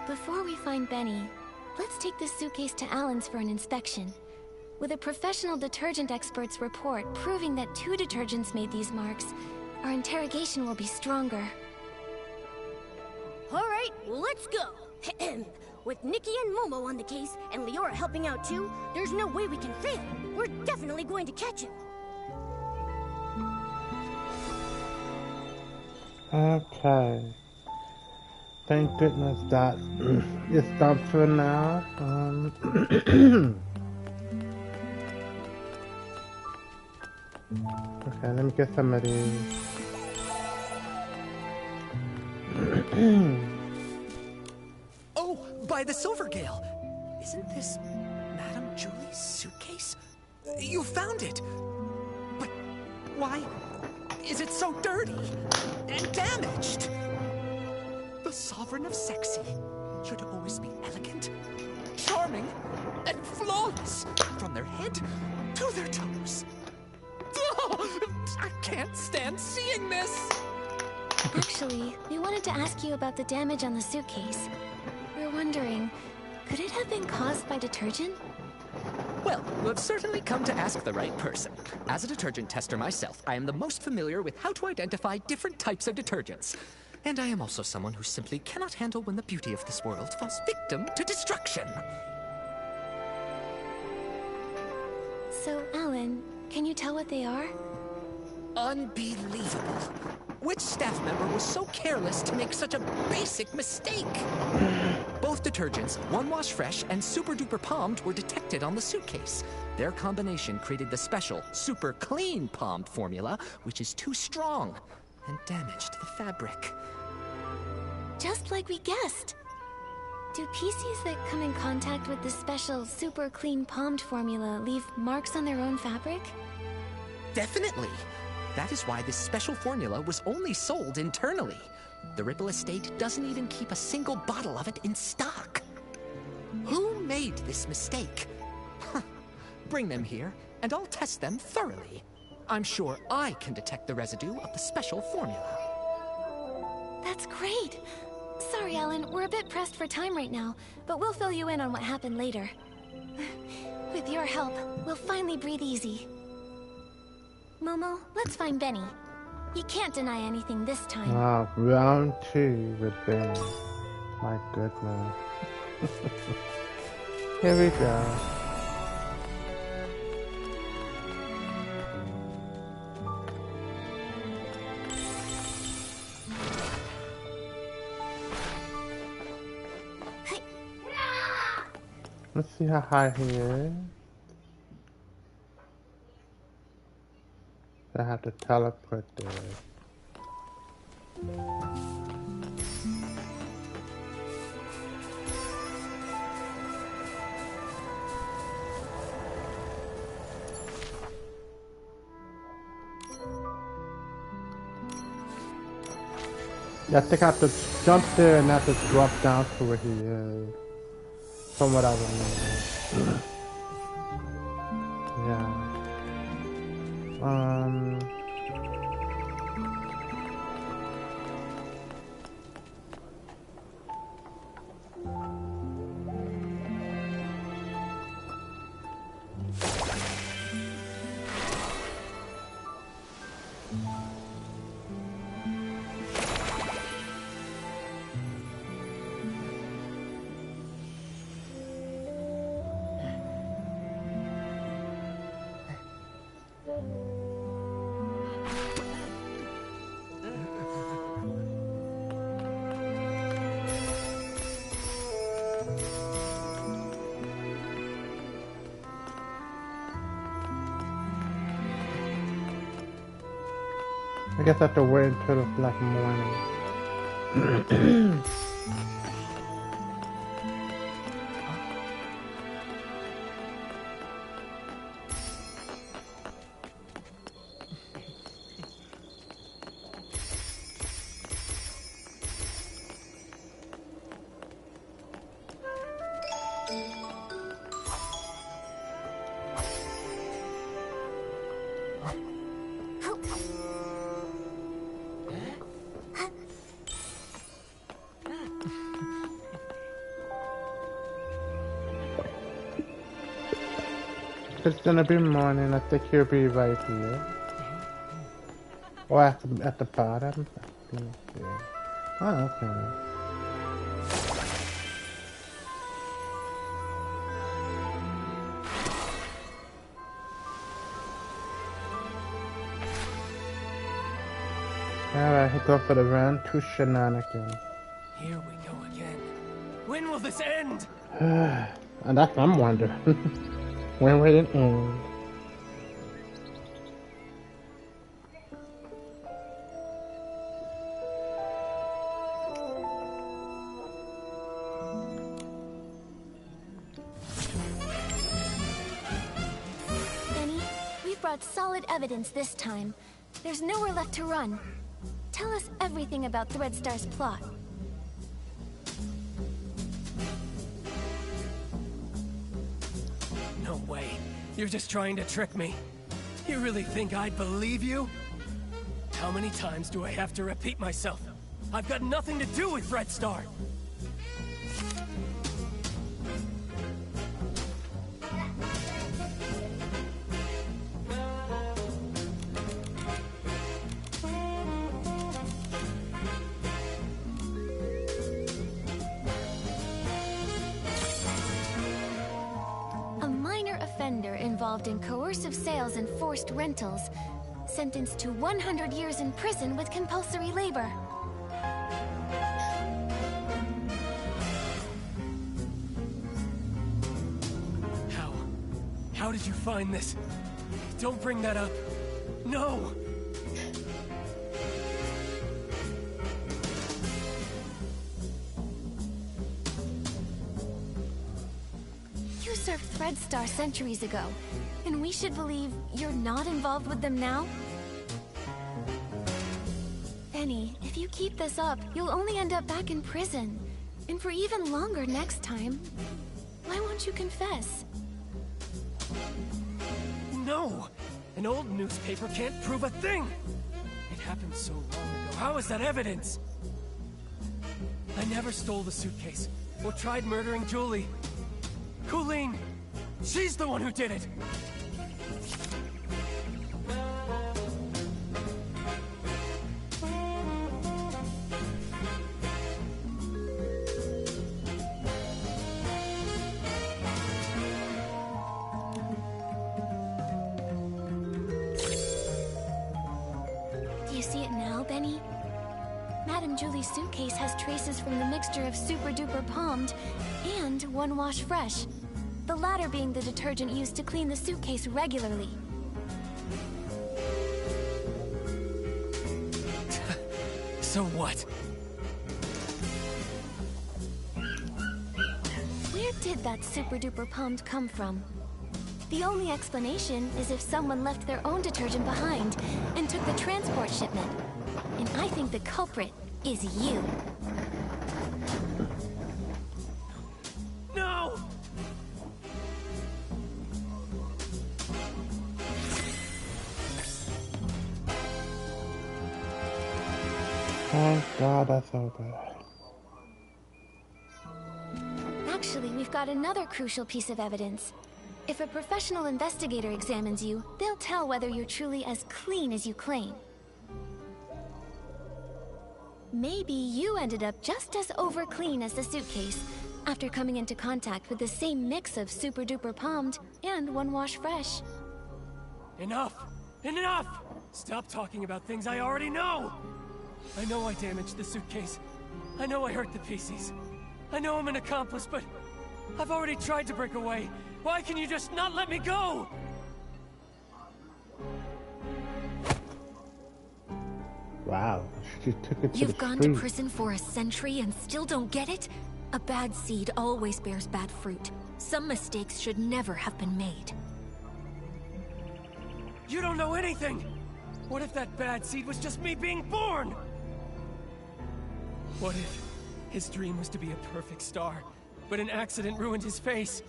Before we find Benny, let's take this suitcase to Alan's for an inspection. With a professional detergent expert's report proving that 2 detergents made these marks, our interrogation will be stronger. All right, let's go. With Nikki and Momo on the case, and Leora helping out too, there's no way we can fail. We're definitely going to catch him. Okay. Thank goodness that it's done for now. Okay, let me get some of these. Oh, by the Silvergale! Isn't this Madame Julie's suitcase? You found it! But Why is it so dirty and damaged? The Sovereign of Sexy should always be elegant, charming, and flawless from their head to their toes. Oh, I can't stand seeing this! Actually, we wanted to ask you about the damage on the suitcase. We were wondering, could it have been caused by detergent? Well, you have certainly come to ask the right person. As a detergent tester myself, I am the most familiar with how to identify different types of detergents. And I am also someone who simply cannot handle when the beauty of this world falls victim to destruction. So, Alan, can you tell what they are? Unbelievable. Which staff member was so careless to make such a basic mistake? Both detergents, One Wash Fresh and Super Duper Palmed, were detected on the suitcase. Their combination created the special Super Clean Palmed formula, which is too strong and damaged the fabric. Just like we guessed. Do PCs that come in contact with the special Super Clean Palmed formula leave marks on their own fabric? Definitely. That is why this special formula was only sold internally. The Ripple estate doesn't even keep a single bottle of it in stock. Who made this mistake? Bring them here, and I'll test them thoroughly. I'm sure I can detect the residue of the special formula. That's great. Sorry, Alan, we're a bit pressed for time right now, but we'll fill you in on what happened later. With your help, we'll finally breathe easy. Momo, let's find Benny. He can't deny anything this time. Ah, round 2 with Benny. My goodness. Here we go. Let's see how high he is. I have to teleport there. Yeah, I think I have to jump there and have to drop down to where he is. From what I remember. Yeah. I guess I have to wait until it's like morning. It's gonna be morning. I think he'll be right here. Or at the bottom. Oh, okay. Alright, go for the round 2 shenanigans. Here we go again. When will this end? And that's what I'm wondering. When will it end? Benny, we've brought solid evidence this time. There's nowhere left to run. Tell us everything about Threadstar's plot. No way. You're just trying to trick me. You really think I'd believe you? How many times do I have to repeat myself? I've got nothing to do with Threadstar! Involved in coercive sales and forced rentals, sentenced to 100 years in prison with compulsory labor. How did you find this? Don't bring that up. No! You served Threadstar centuries ago, and we should believe you're not involved with them now? Benny, if you keep this up, you'll only end up back in prison. And for even longer next time. Why won't you confess? No! An old newspaper can't prove a thing! It happened so long ago. How is that evidence? I never stole the suitcase, or tried murdering Julie. Colleen! She's the one who did it! Do you see it now, Benny? Madame Julie's suitcase has traces from the mixture of Super Duper Palmed and One Wash Fresh. The latter being the detergent used to clean the suitcase regularly. So what? Where did that Super Duper Palmed come from? The only explanation is if someone left their own detergent behind and took the transport shipment. And I think the culprit is you. No! Thank God that's over. Actually, we've got another crucial piece of evidence. If a professional investigator examines you, they'll tell whether you're truly as clean as you claim. Maybe you ended up just as over-clean as the suitcase, after coming into contact with the same mix of Super Duper Palmed and One Wash Fresh. Enough! Enough! Stop talking about things I already know! I know I damaged the suitcase. I know I hurt the PCs. I know I'm an accomplice, but I've already tried to break away. Why can you just not let me go? Wow, she took it to You've the gone street. to prison for a century and still don't get it? A bad seed always bears bad fruit. Some mistakes should never have been made. You don't know anything! What if that bad seed was just me being born? What if his dream was to be a perfect star, but an accident ruined his face?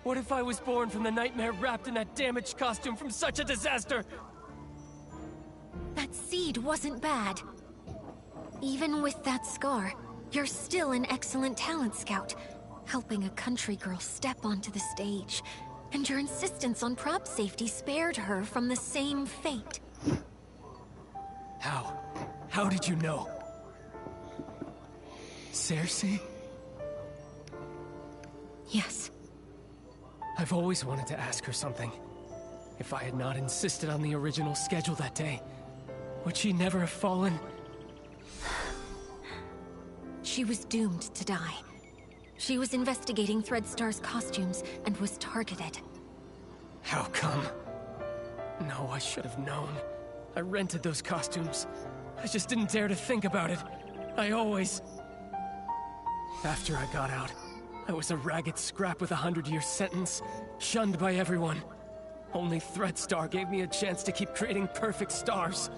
What if I was born from the nightmare wrapped in that damaged costume from such a disaster? That seed wasn't bad. Even with that scar, you're still an excellent talent scout, helping a country girl step onto the stage. And your insistence on prop safety spared her from the same fate. How? How did you know? Cersei? Yes. I've always wanted to ask her something. If I had not insisted on the original schedule that day, would she never have fallen? She was doomed to die. She was investigating Threadstar's costumes and was targeted. How come? No, I should have known. I rented those costumes. I just didn't dare to think about it. I always... After I got out, I was a ragged scrap with a 100-year sentence, shunned by everyone. Only Threadstar gave me a chance to keep creating perfect stars.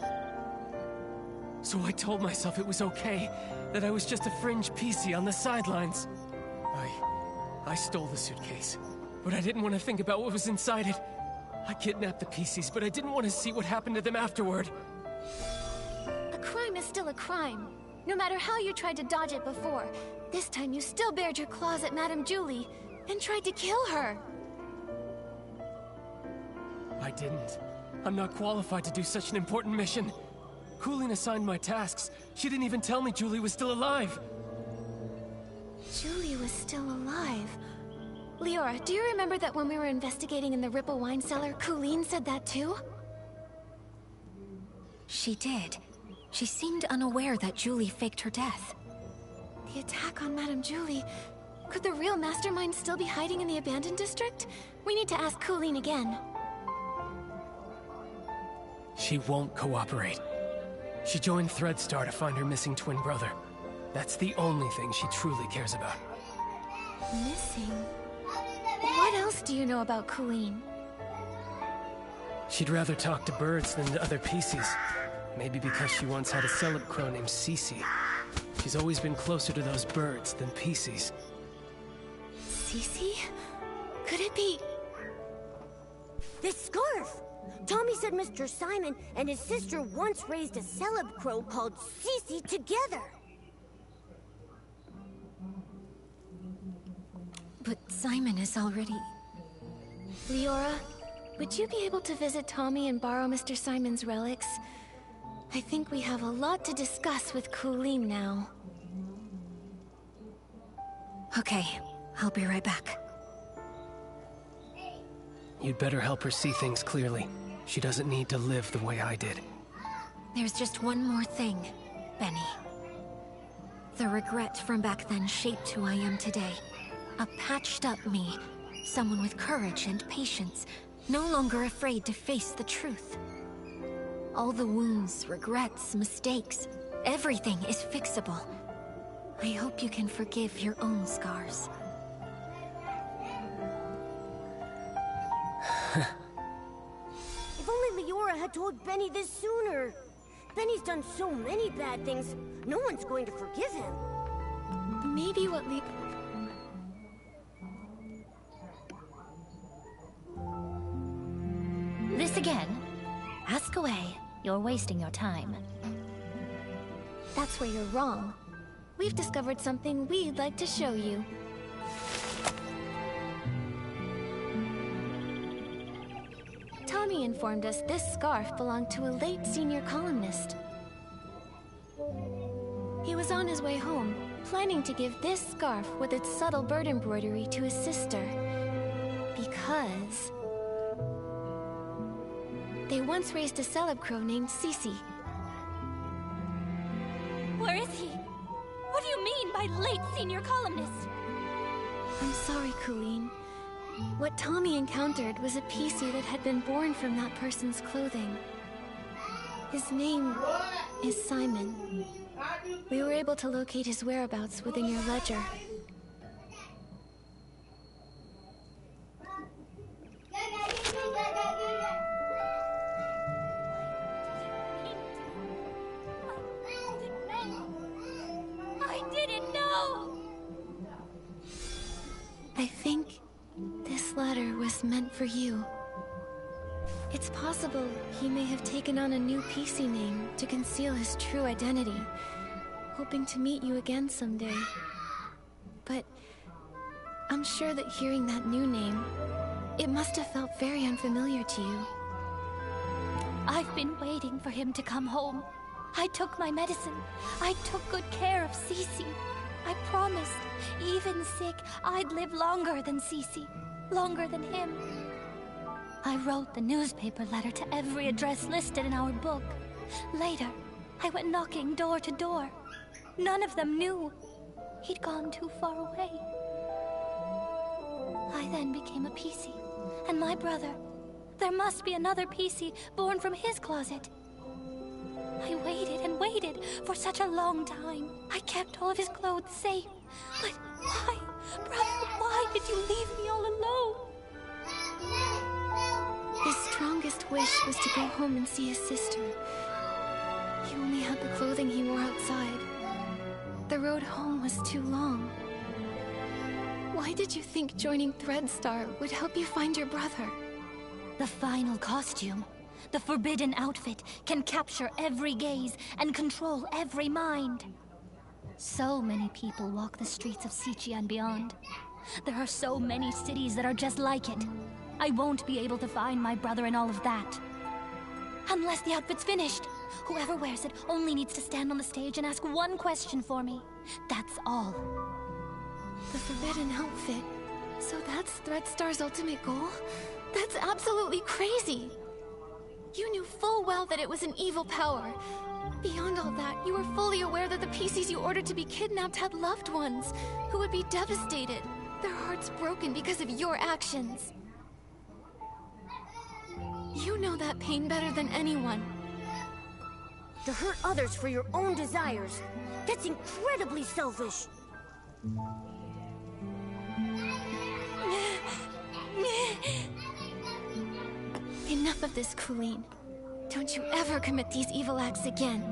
So I told myself it was okay, that I was just a fringe PC on the sidelines. I stole the suitcase, but I didn't want to think about what was inside it. I kidnapped the PCs, but I didn't want to see what happened to them afterward. A crime is still a crime. No matter how you tried to dodge it before, this time you still bared your claws at Madame Julie and tried to kill her. I didn't. I'm not qualified to do such an important mission. Coolin assigned my tasks. She didn't even tell me Julie was still alive. Julie was still alive. Leora, do you remember that when we were investigating in the Ripple wine cellar, Coolin said that too? She did. She seemed unaware that Julie faked her death. The attack on Madame Julie. Could the real mastermind still be hiding in the abandoned district? We need to ask Coolin again. She won't cooperate. She joined Threadstar to find her missing twin brother. That's the only thing she truly cares about. Missing? What else do you know about Coolin? She'd rather talk to birds than to other PCs. Maybe because she once had a celeb crow named Cece. She's always been closer to those birds than PCs. Cece? Could it be... This scarf! Tommy said Mr. Simon and his sister once raised a celeb crow called Cece together. But Simon is already... Leora, would you be able to visit Tommy and borrow Mr. Simon's relics? I think we have a lot to discuss with Coolin now. Okay, I'll be right back. You'd better help her see things clearly. She doesn't need to live the way I did. There's just one more thing, Benny. The regret from back then shaped who I am today. A patched-up me. Someone with courage and patience, no longer afraid to face the truth. All the wounds, regrets, mistakes, everything is fixable. I hope you can forgive your own scars. If only Leora had told Benny this sooner. Benny's done so many bad things, no one's going to forgive him. Maybe what This again? Ask away. You're wasting your time. That's where you're wrong. We've discovered something we'd like to show you. Tommy informed us this scarf belonged to a late senior columnist. He was on his way home, planning to give this scarf with its subtle bird embroidery to his sister. Because... they once raised a celeb crow named Cece. Where is he? What do you mean by late senior columnist? I'm sorry, Coolin. What Tommy encountered was a PC that had been born from that person's clothing. His name is Simon. We were able to locate his whereabouts within your ledger. I didn't know! I think this letter was meant for you. It's possible he may have taken on a new PC name to conceal his true identity, hoping to meet you again someday. But I'm sure that hearing that new name, it must have felt very unfamiliar to you. I've been waiting for him to come home. I took my medicine. I took good care of Cece. I promised, even sick, I'd live longer than Cece. Longer than him. I wrote the newspaper letter to every address listed in our book. Later, I went knocking door to door. None of them knew. He'd gone too far away. I then became a PC. And my brother. There must be another PC born from his closet. I waited and waited for such a long time. I kept all of his clothes safe. But why? Brother, why did you leave me all alone? His strongest wish was to go home and see his sister. He only had the clothing he wore outside. The road home was too long. Why did you think joining Threadstar would help you find your brother? The final costume, the forbidden outfit, can capture every gaze and control every mind. So many people walk the streets of Sichi and beyond. There are so many cities that are just like it. I won't be able to find my brother in all of that. Unless the outfit's finished. Whoever wears it only needs to stand on the stage and ask one question for me. That's all. The forbidden outfit. So that's Threadstar's ultimate goal? That's absolutely crazy! You knew full well that it was an evil power. Beyond all that, you were fully aware that the PCs you ordered to be kidnapped had loved ones who would be devastated, their hearts broken because of your actions. You know that pain better than anyone. To hurt others for your own desires. That's incredibly selfish. Enough of this, Colleen. Don't you ever commit these evil acts again.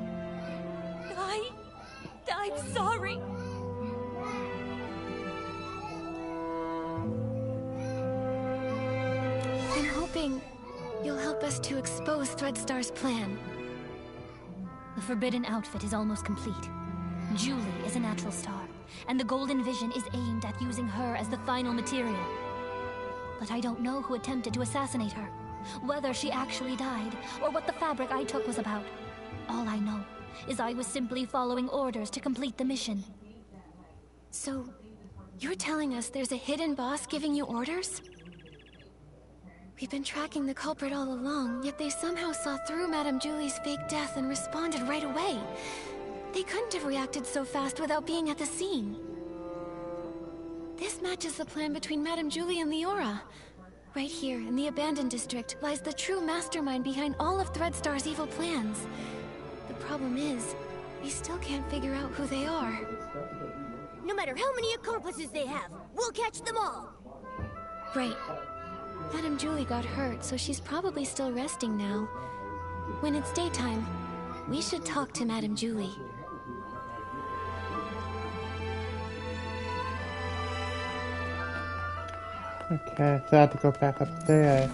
I'm sorry. I'm hoping you'll help us to expose Threadstar's plan. The forbidden outfit is almost complete. Julie is a natural star, and the Golden Vision is aimed at using her as the final material. But I don't know who attempted to assassinate her, whether she actually died, or what the fabric I took was about. All I know is I was simply following orders to complete the mission. So, you're telling us there's a hidden boss giving you orders? We've been tracking the culprit all along, yet they somehow saw through Madame Julie's fake death and responded right away. They couldn't have reacted so fast without being at the scene. This matches the plan between Madame Julie and Leora. Right here, in the abandoned district, lies the true mastermind behind all of Threadstar's evil plans. The problem is, we still can't figure out who they are. No matter how many accomplices they have, we'll catch them all! Right. Madame Julie got hurt, so she's probably still resting now. When it's daytime, we should talk to Madame Julie. Okay, so I have to go back upstairs.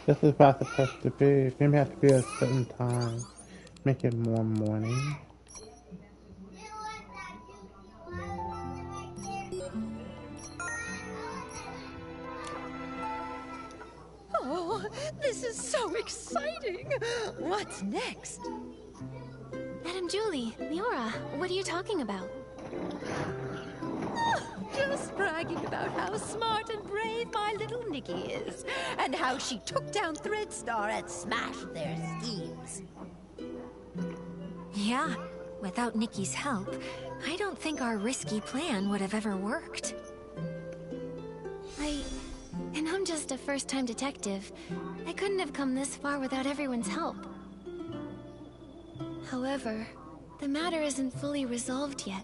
This is where it's supposed to be. Maybe it has to be a certain time. Make it more morning. Oh, this is so exciting! What's next? Madame Julie, Leora, what are you talking about? Just bragging about how smart and brave my little Nikki is, and how she took down Threadstar and smashed their schemes. Yeah, without Nikki's help, I don't think our risky plan would have ever worked. And I'm just a first-time detective. I couldn't have come this far without everyone's help. However, the matter isn't fully resolved yet.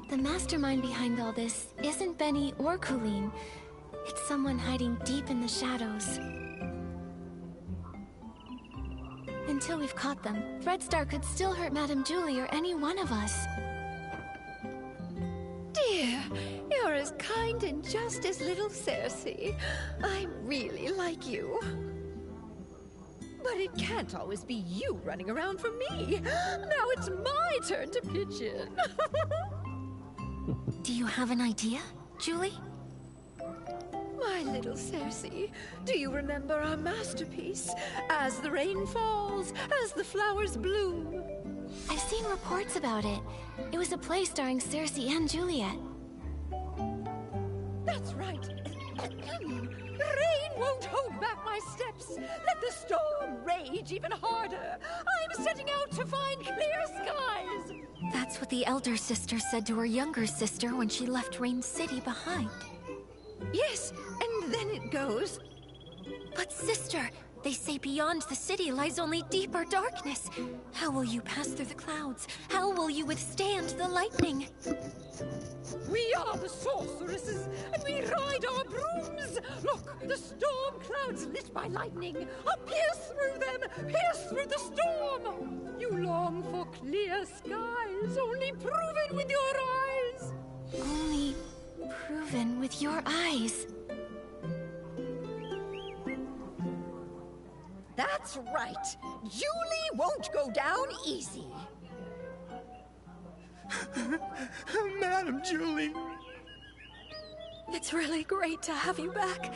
The mastermind behind all this isn't Benny or Colleen. It's someone hiding deep in the shadows. Until we've caught them, Threadstar could still hurt Madame Julie or any one of us. Dear, you're as kind and just as little Cersei. I really like you. But it can't always be you running around for me. Now it's my turn to pitch in. Do you have an idea? Julie? My little Cersei, do you remember our masterpiece? As the rain falls, as the flowers bloom. I've seen reports about it. It was a play starring Cersei and Juliet. That's right. Rain won't hold back my steps. Let the storm rage even harder. I'm setting out to find clear skies. That's what the elder sister said to her younger sister when she left Rain City behind. Yes, and then it goes. But sister, they say beyond the city lies only deeper darkness. How will you pass through the clouds? How will you withstand the lightning? We are the sorceresses, and we ride our brooms. Look, the storm clouds lit by lightning. I'll pierce through them, pierce through the storm. You long for clear skies, only proven with your eyes. Only proven with your eyes. That's right. Julie won't go down easy. Madam Julie. It's really great to have you back.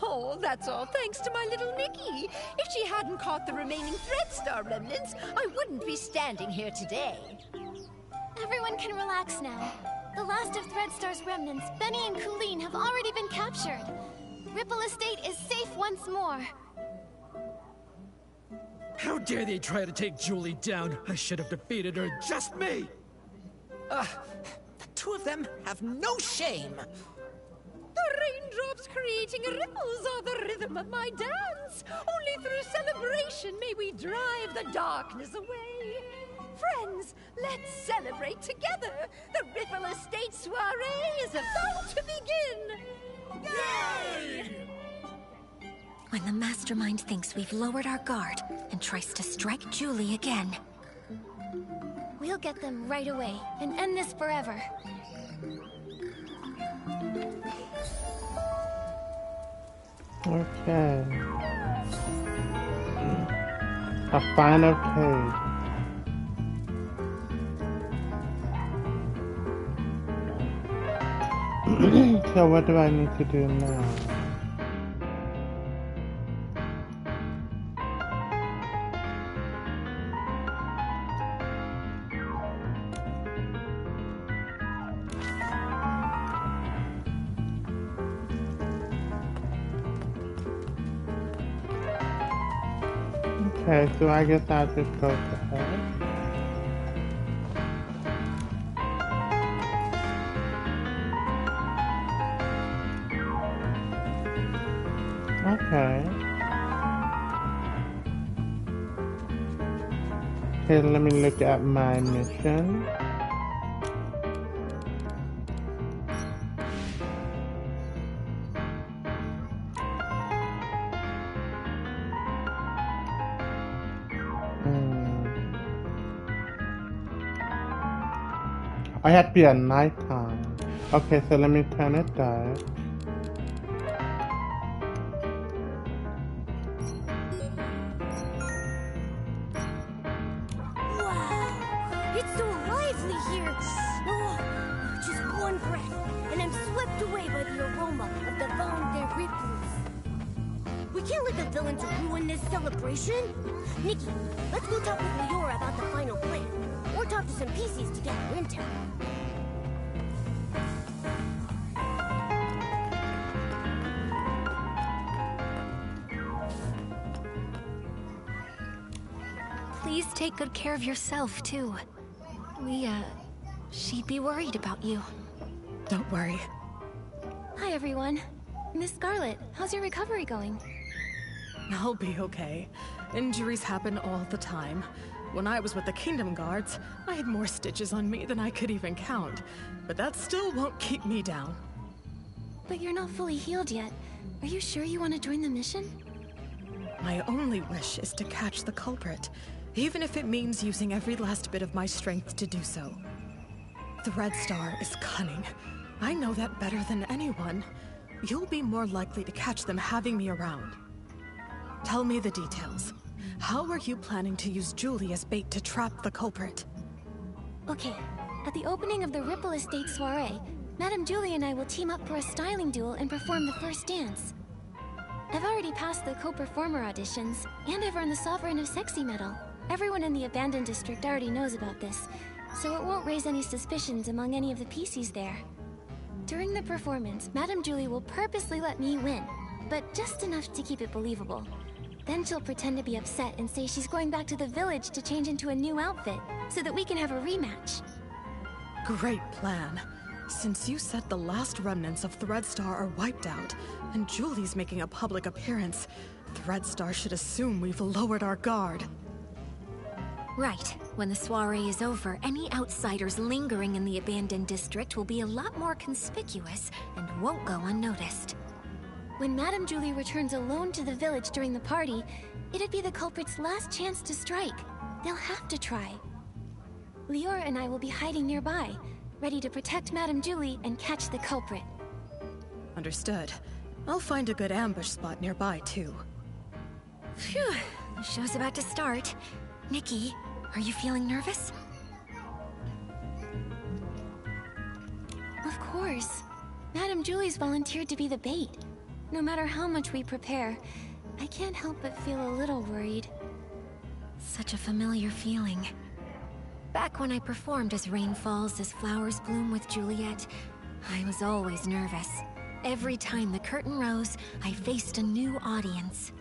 Oh, that's all thanks to my little Nikki. If she hadn't caught the remaining Threadstar remnants, I wouldn't be standing here today. Everyone can relax now. The last of Threadstar's remnants, Benny and Colleen, have already been captured. Ripple Estate is safe once more. How dare they try to take Julie down? I should have defeated her, just me! The two of them have no shame. The raindrops creating ripples are the rhythm of my dance. Only through celebration may we drive the darkness away. Friends, let's celebrate together. The Ripple Estate soiree is about to begin. Yay! When the mastermind thinks we've lowered our guard and tries to strike Julie again. We'll get them right away and end this forever. Okay. A final page. So what do I need to do now? Okay, so I guess I'll just go to her. Okay. Okay, let me look at my mission. I have to be at nighttime. Okay, so let me turn it dark. Wow, it's so lively here. Oh, just one breath, and I'm swept away by the aroma of the Vin de Riplus. We can't let the villains ruin this celebration. Nikki, let's go talk with Leora about the final plan. Or talk to some PCs to gather intel. Please take good care of yourself, too. She'd be worried about you. Don't worry. Hi, everyone. Miss Scarlet, how's your recovery going? I'll be okay. Injuries happen all the time. When I was with the Kingdom Guards, I had more stitches on me than I could even count. But that still won't keep me down. But you're not fully healed yet. Are you sure you want to join the mission? My only wish is to catch the culprit, even if it means using every last bit of my strength to do so. The Red Star is cunning. I know that better than anyone. You'll be more likely to catch them having me around. Tell me the details. How are you planning to use Julie as bait to trap the culprit? Okay, at the opening of the Ripple Estate soiree, Madame Julie and I will team up for a styling duel and perform the first dance. I've already passed the co-performer auditions, and I've earned the Sovereign of Sexy medal. Everyone in the abandoned district already knows about this, so it won't raise any suspicions among any of the PCs there. During the performance, Madame Julie will purposely let me win, but just enough to keep it believable. Then she'll pretend to be upset and say she's going back to the village to change into a new outfit, so that we can have a rematch. Great plan. Since you said the last remnants of Threadstar are wiped out, and Julie's making a public appearance, Threadstar should assume we've lowered our guard. Right. When the soiree is over, any outsiders lingering in the abandoned district will be a lot more conspicuous and won't go unnoticed. When Madame Julie returns alone to the village during the party, it'd be the culprit's last chance to strike. They'll have to try. Leora and I will be hiding nearby, ready to protect Madame Julie and catch the culprit. Understood. I'll find a good ambush spot nearby, too. Phew. The show's about to start. Nikki, are you feeling nervous? Of course. Madame Julie's volunteered to be the bait. No matter how much we prepare, I can't help but feel a little worried. Such a familiar feeling. Back when I performed as Rain Falls as Flowers Bloom with Juliet, I was always nervous. Every time the curtain rose, I faced a new audience.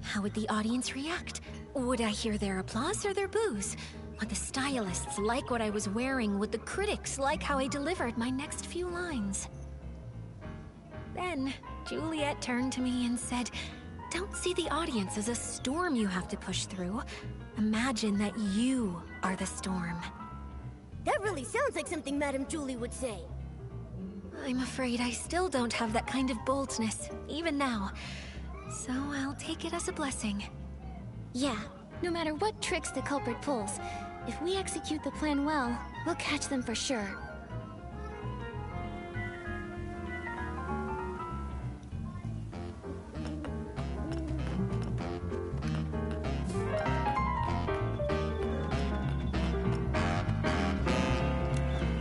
How would the audience react? Would I hear their applause or their boos? Would the stylists like what I was wearing? Would the critics like how I delivered my next few lines? Then, Juliet turned to me and said, "Don't see the audience as a storm you have to push through. Imagine that you are the storm." That really sounds like something Madame Julie would say. I'm afraid I still don't have that kind of boldness, even now. So I'll take it as a blessing. Yeah, no matter what tricks the culprit pulls, if we execute the plan well, we'll catch them for sure.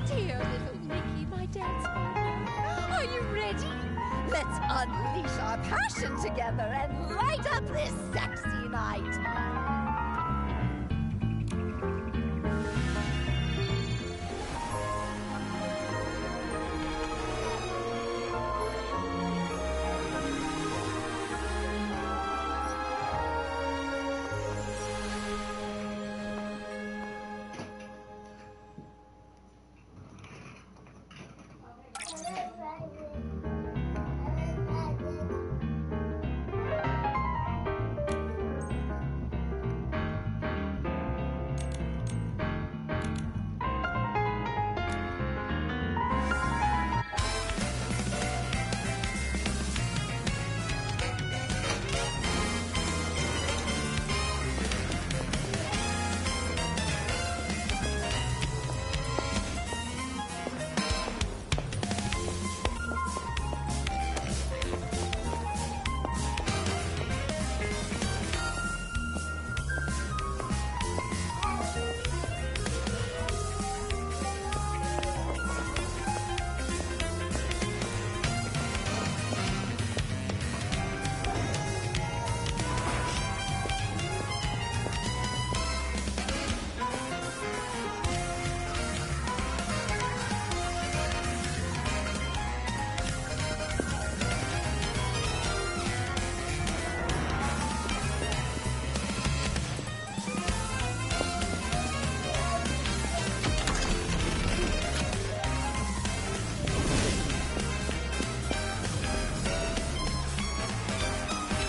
Dear little Nikki, my dance partner. Are you ready? Let's unleash our passion together and light up this sexy night.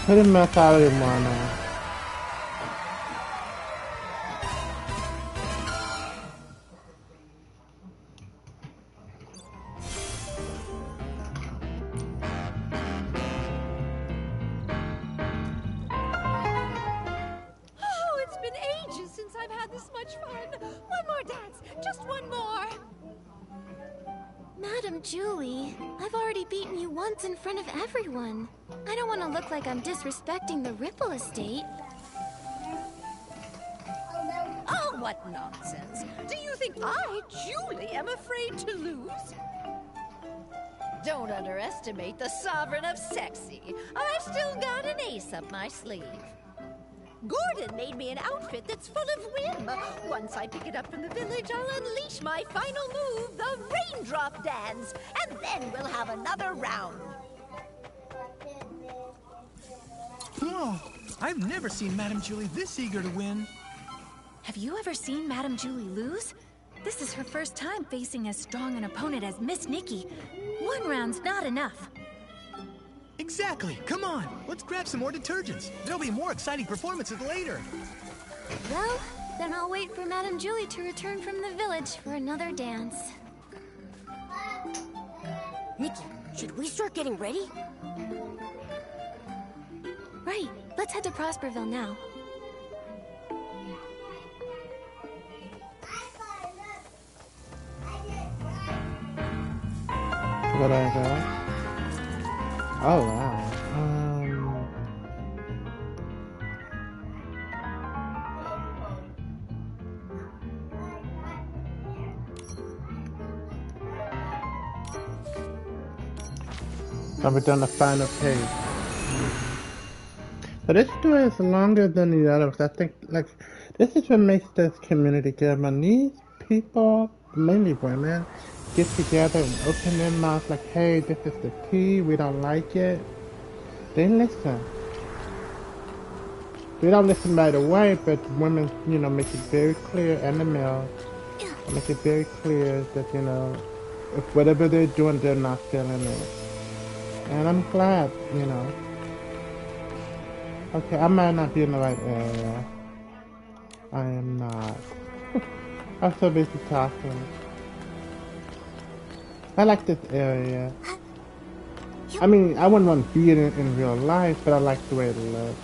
Put a mess out of your mana. Oh, it's been ages since I've had this much fun. One more dance, just one more. Madame Julie, I've already beaten you once in front of everyone. I don't want to look like I'm disrespecting the Ripple Estate. Oh, What nonsense. Do you think I, Julie, am afraid to lose? Don't underestimate the Sovereign of Sexy. I've still got an ace up my sleeve. Gordon made me an outfit that's full of whim. Once I pick it up from the village, I'll unleash my final move, the raindrop dance, and then we'll have another round. Oh, I've never seen Madame Julie this eager to win. Have you ever seen Madame Julie lose? This is her first time facing as strong an opponent as Miss Nikki. One round's not enough. Exactly. Come on, let's grab some more detergents. There'll be more exciting performances later. Well, then I'll wait for Madame Julie to return from the village for another dance. Nikki, should we start getting ready? Right, let's head to Prosperville now. What I got? Oh wow. Now we've done the final page. So this story is longer than the others. I think like this is what makes this community good. When these people, mainly women, get together and open their mouths like, hey, this is the tea, we don't like it. They listen. They don't listen right away, but women, you know, make it very clear, and the males, make it very clear that, you know, if whatever they're doing, they're not feeling it. And I'm glad, you know. Okay, I might not be in the right area. I am not. I'm so busy talking. I like this area. I mean, I wouldn't want to be in real life, but I like the way it looks.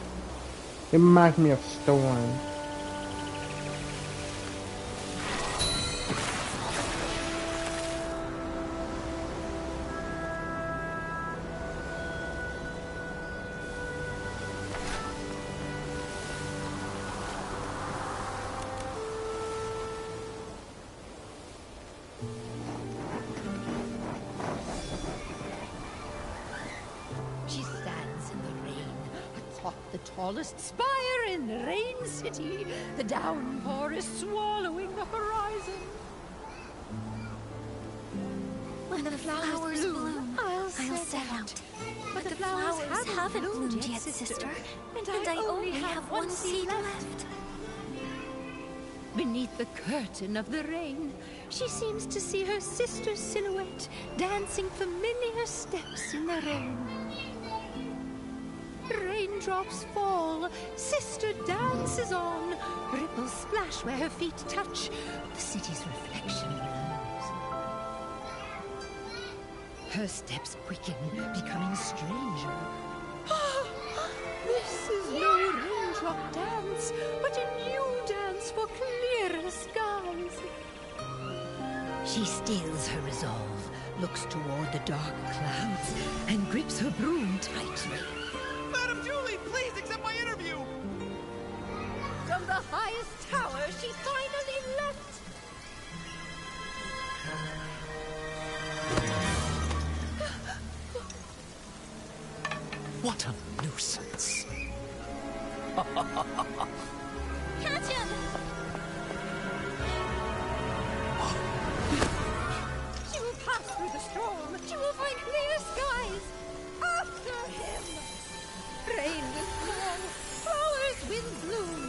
It reminds me of Storm. The tallest spire in Rain City. The downpour is swallowing the horizon. When the flowers bloom, I'll set out. But the flowers haven't bloomed yet, sister. And I only have one seed left. Beneath the curtain of the rain, she seems to see her sister's silhouette dancing familiar steps in the rain. Raindrops fall, sister dances on. Ripples splash where her feet touch. The city's reflection glows. Her steps quicken, becoming stranger. This is no raindrop dance, but a new dance for clearer skies. She steels her resolve, looks toward the dark clouds, and grips her broom tightly. Madame Julie, please accept my interview! From the highest tower, she finally left. What a nuisance. Catch him! She will pass through the storm. She will find clear skies. After him. Rain will fall. Flowers will bloom.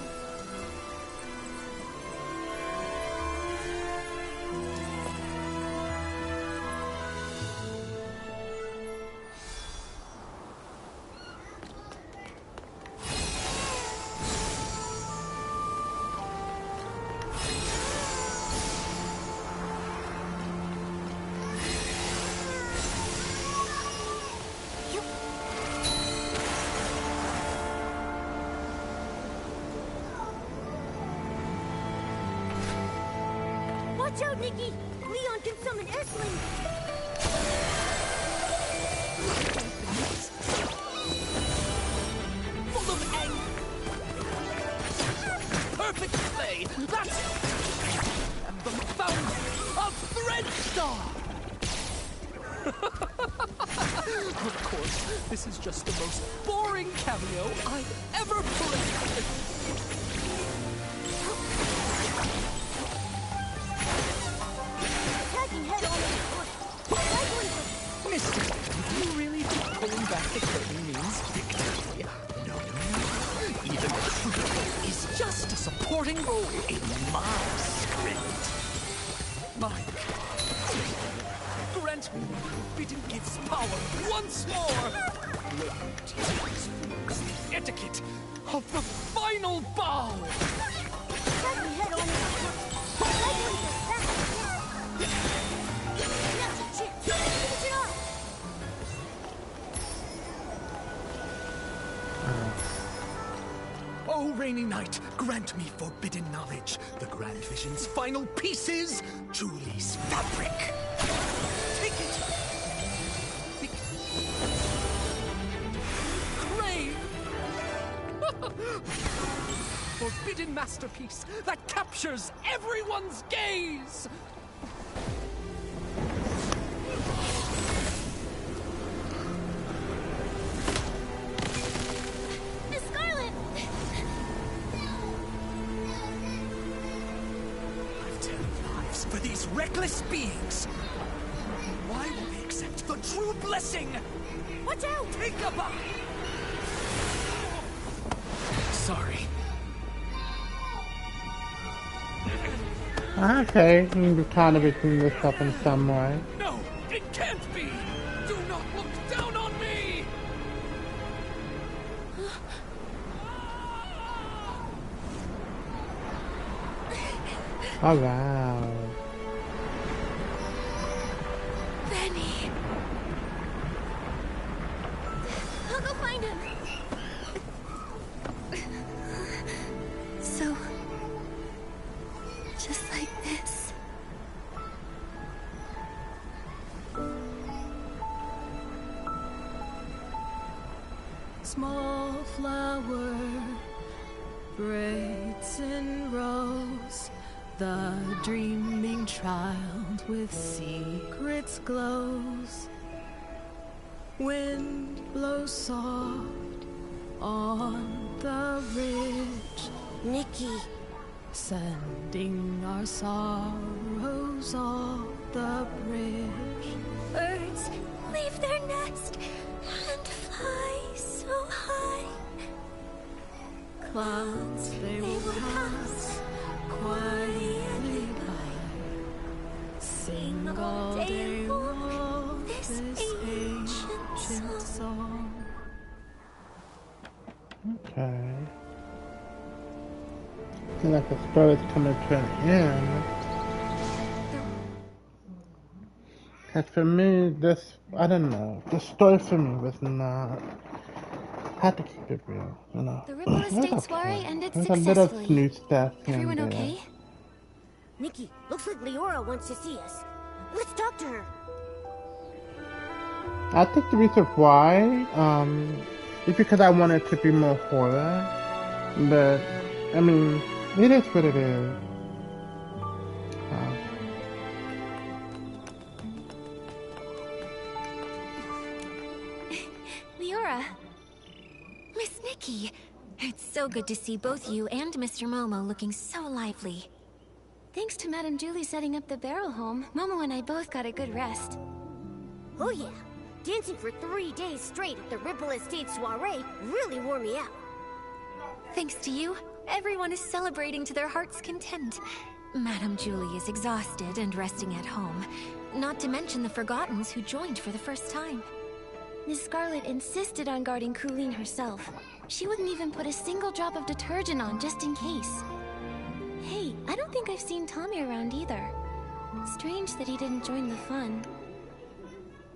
Watch out, Nikki! Leon can summon Esling! Full of anger. Perfect play. say. That's... I'm the founder of Threadstar! Of course, this is just the most boring cameo I've ever played. Mister, do you really think pulling back the curtain means victory? No. Even the truth is just a supporting role in my script. My God. Grant me forbidden gifts power once more. Learn to use the etiquette of the final bow. Oh, Rainy Night, grant me forbidden knowledge. The Grand Vision's final piece is Julie's fabric. Take it. Crave. Forbidden masterpiece that captures everyone's gaze. For these reckless beings. Why will they accept the true blessing? Watch out! Take a bow! Sorry. Okay, you kind of between this up in some way. No, it can't be! Do not look down on me! Oh wow. Benny. I'll go find him. So, just like this. Small flower braids in rows. The dreaming child with secrets glows. Wind blows soft on the ridge. Nikki. Sending our sorrows off the bridge. Birds leave their nest and fly so high. Clouds they will pass quietly by. Sing all day long this ancient song. Okay. Seems like the story's coming to an end. Cause for me, this, I don't know, the story for me was not, had to keep it real, you know. The Ripple It was Estate okay. soiree ended There's a little successfully. snooze stuff in Everyone there. okay? Nikki, looks like Leora wants to see us. Let's talk to her. I think the reason why, is because I wanted it to be more horror, but, I mean, it is what it is. Leora. Miss Nikki. It's so good to see both you and Mr. Momo looking so lively. Thanks to Madame Julie setting up the barrel home, Momo and I both got a good rest. Oh yeah, dancing for 3 days straight at the Ripple Estate soiree really wore me out. Thanks to you, everyone is celebrating to their heart's content. Madame Julie is exhausted and resting at home, not to mention the Forgottens who joined for the first time. Miss Scarlet insisted on guarding Colleen herself. She wouldn't even put a single drop of detergent on just in case. Hey, I don't think I've seen Tommy around either. Strange that he didn't join the fun.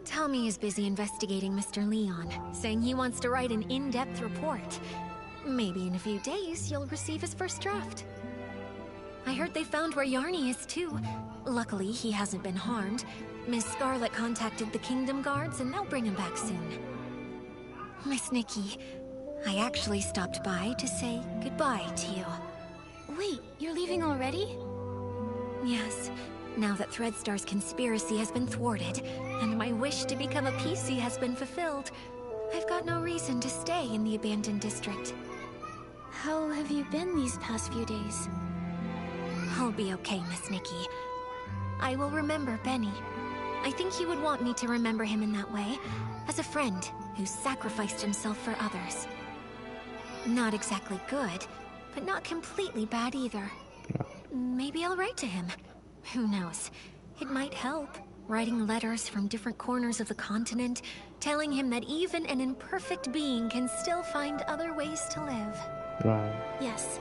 Tommy is busy investigating Mr. Leon, saying he wants to write an in-depth report. Maybe in a few days, you'll receive his first draft. I heard they found where Yarny is too. Luckily, he hasn't been harmed. Miss Scarlet contacted the Kingdom Guards and they'll bring him back soon. Miss Nikki, I actually stopped by to say goodbye to you. Wait, you're leaving already? Yes. Now that Threadstar's conspiracy has been thwarted, and my wish to become a PC has been fulfilled, I've got no reason to stay in the abandoned district. How have you been these past few days? I'll be okay, Miss Nikki. I will remember Benny. I think he would want me to remember him in that way, as a friend who sacrificed himself for others. Not exactly good, but not completely bad either. Maybe I'll write to him. Who knows? It might help. Writing letters from different corners of the continent, telling him that even an imperfect being can still find other ways to live. Right. Yes.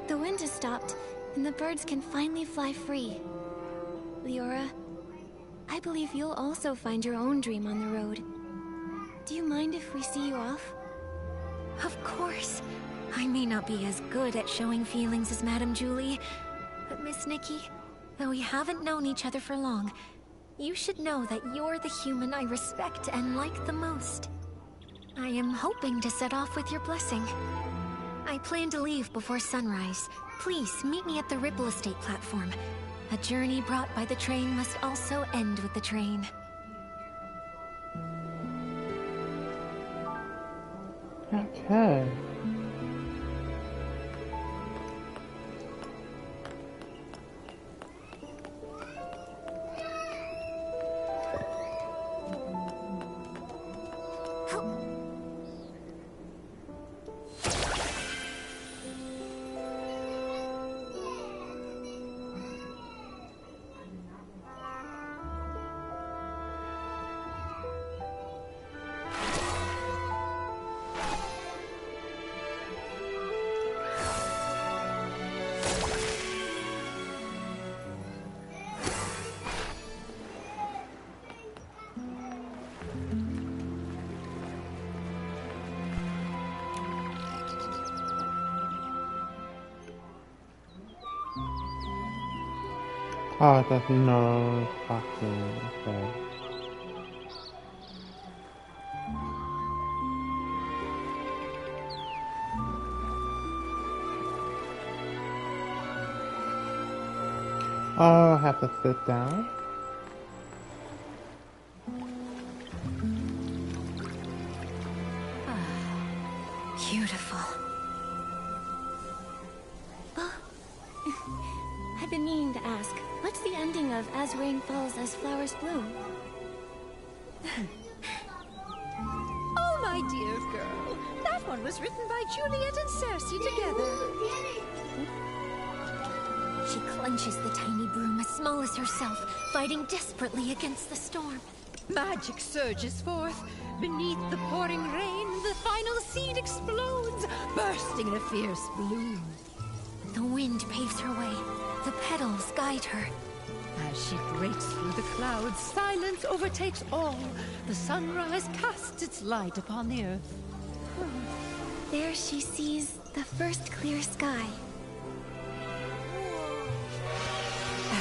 The wind has stopped, and the birds can finally fly free. Leora, I believe you'll also find your own dream on the road. Do you mind if we see you off? Of course. I may not be as good at showing feelings as Madame Julie, but Miss Nikki, though we haven't known each other for long, you should know that you're the human I respect and like the most. I am hoping to set off with your blessing. I plan to leave before sunrise. Please meet me at the Ripple Estate platform. A journey brought by the train must also end with the train. Okay. Oh, there's no fucking thing. Oh, I have to sit down? Beautiful. I've been meaning to ask, what's the ending of As Rain Falls, As Flowers Bloom? Oh, my dear girl. That one was written by Juliet and Cersei together. She clenches the tiny broom as small as herself, fighting desperately against the storm. Magic surges forth. Beneath the pouring rain, the final seed explodes, bursting in a fierce bloom. The wind paves her way. The petals guide her. As she breaks through the clouds, silence overtakes all. The sunrise casts its light upon the earth. There she sees the first clear sky.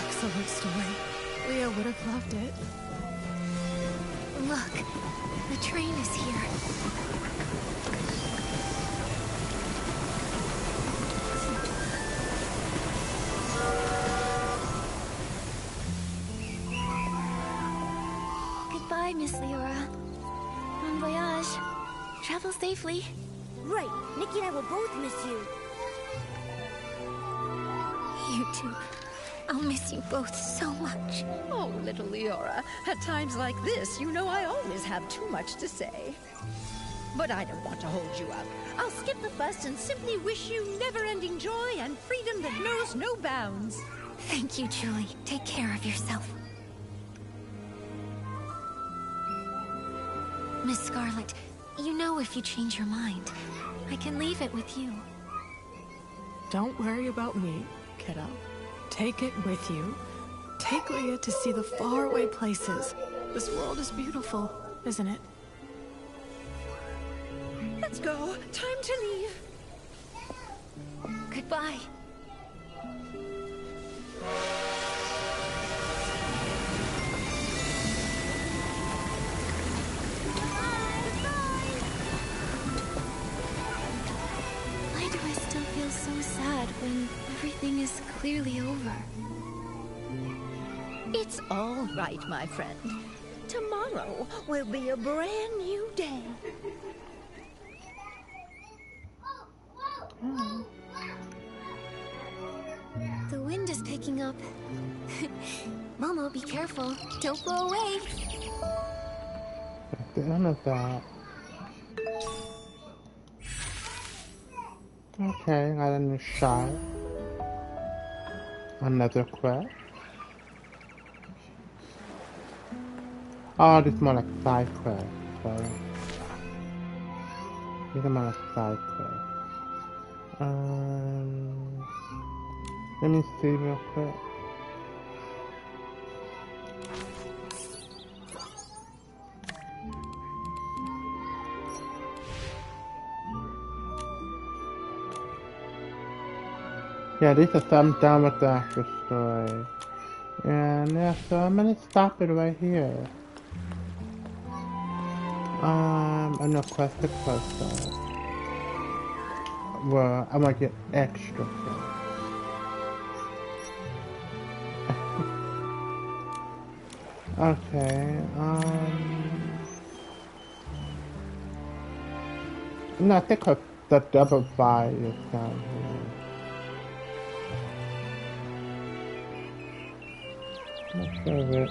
Excellent story. Leah would have loved it. Look, the train is here. Goodbye, Miss Leora. Bon voyage. Travel safely. Right. Nikki and I will both miss you. You two. I'll miss you both so much. Oh, little Leora. At times like this, you know I always have too much to say. But I don't want to hold you up. I'll skip the fuss and simply wish you never-ending joy and freedom that knows no bounds. Thank you, Julie. Take care of yourself. Miss Scarlet, you know if you change your mind, I can leave it with you. Don't worry about me, kiddo. Take it with you. Take Leah to see the faraway places. This world is beautiful, isn't it? Let's go. Time to leave. Goodbye. Why do I still feel so sad when everything is clearly over. It's all right, my friend. Tomorrow will be a brand new day. The wind is picking up. Momo, be careful. Don't blow away. At the end of that. Okay, got a new shot. Another quest. Oh, this is more like side quest. So these are more like side quest. Let me see real quick. Yeah, this is I'm done with the actual story. And yeah, so I'm gonna stop it right here. I know quest to quest that. Well, I might get extra quests. Okay, no, I think the double buy is down here. Not sure of it.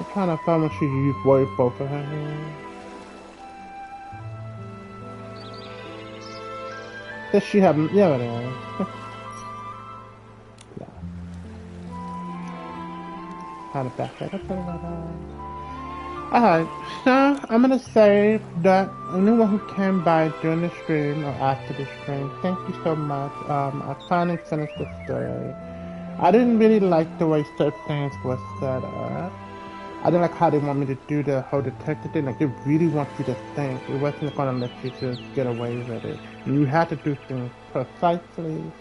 I'm trying to find when she used voice both of her hands. Does she have? Yeah, it is. Yeah. How to back that up a little. Alright, so I'm gonna say that anyone who came by during the stream or after the stream, thank you so much. I finally finished the story. I didn't really like the way certain things were set up. I didn't like how they want me to do the whole detective thing. Like, they really want you to think. It wasn't gonna let you just get away with it. And you had to do things precisely.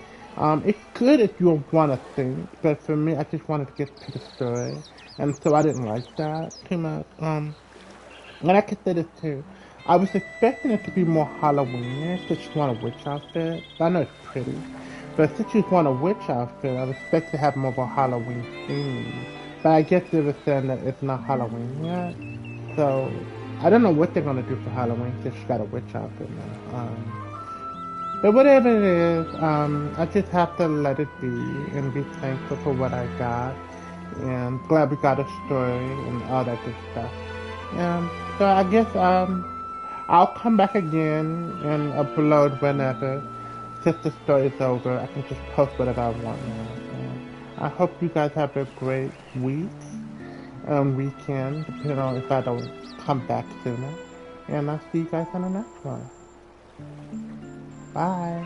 It's good if you want to think, but for me, I just wanted to get to the story. And so I didn't like that too much. And I could say this too. I was expecting it to be more Halloween-ish, since she's wearing a witch outfit. I know it's pretty. But since she's wearing a witch outfit, I was expecting to have more of a Halloween theme. But I guess they were saying that it's not Halloween yet. So, I don't know what they're gonna do for Halloween since she got a witch outfit now. But whatever it is, I just have to let it be and be thankful for what I got. And glad we got a story and all that good stuff. So I guess, I'll come back again and upload whenever. Since the story is over, I can just post whatever I want now. I hope you guys have a great week, weekend, depending on if I don't come back sooner. And I'll see you guys on the next one. Bye.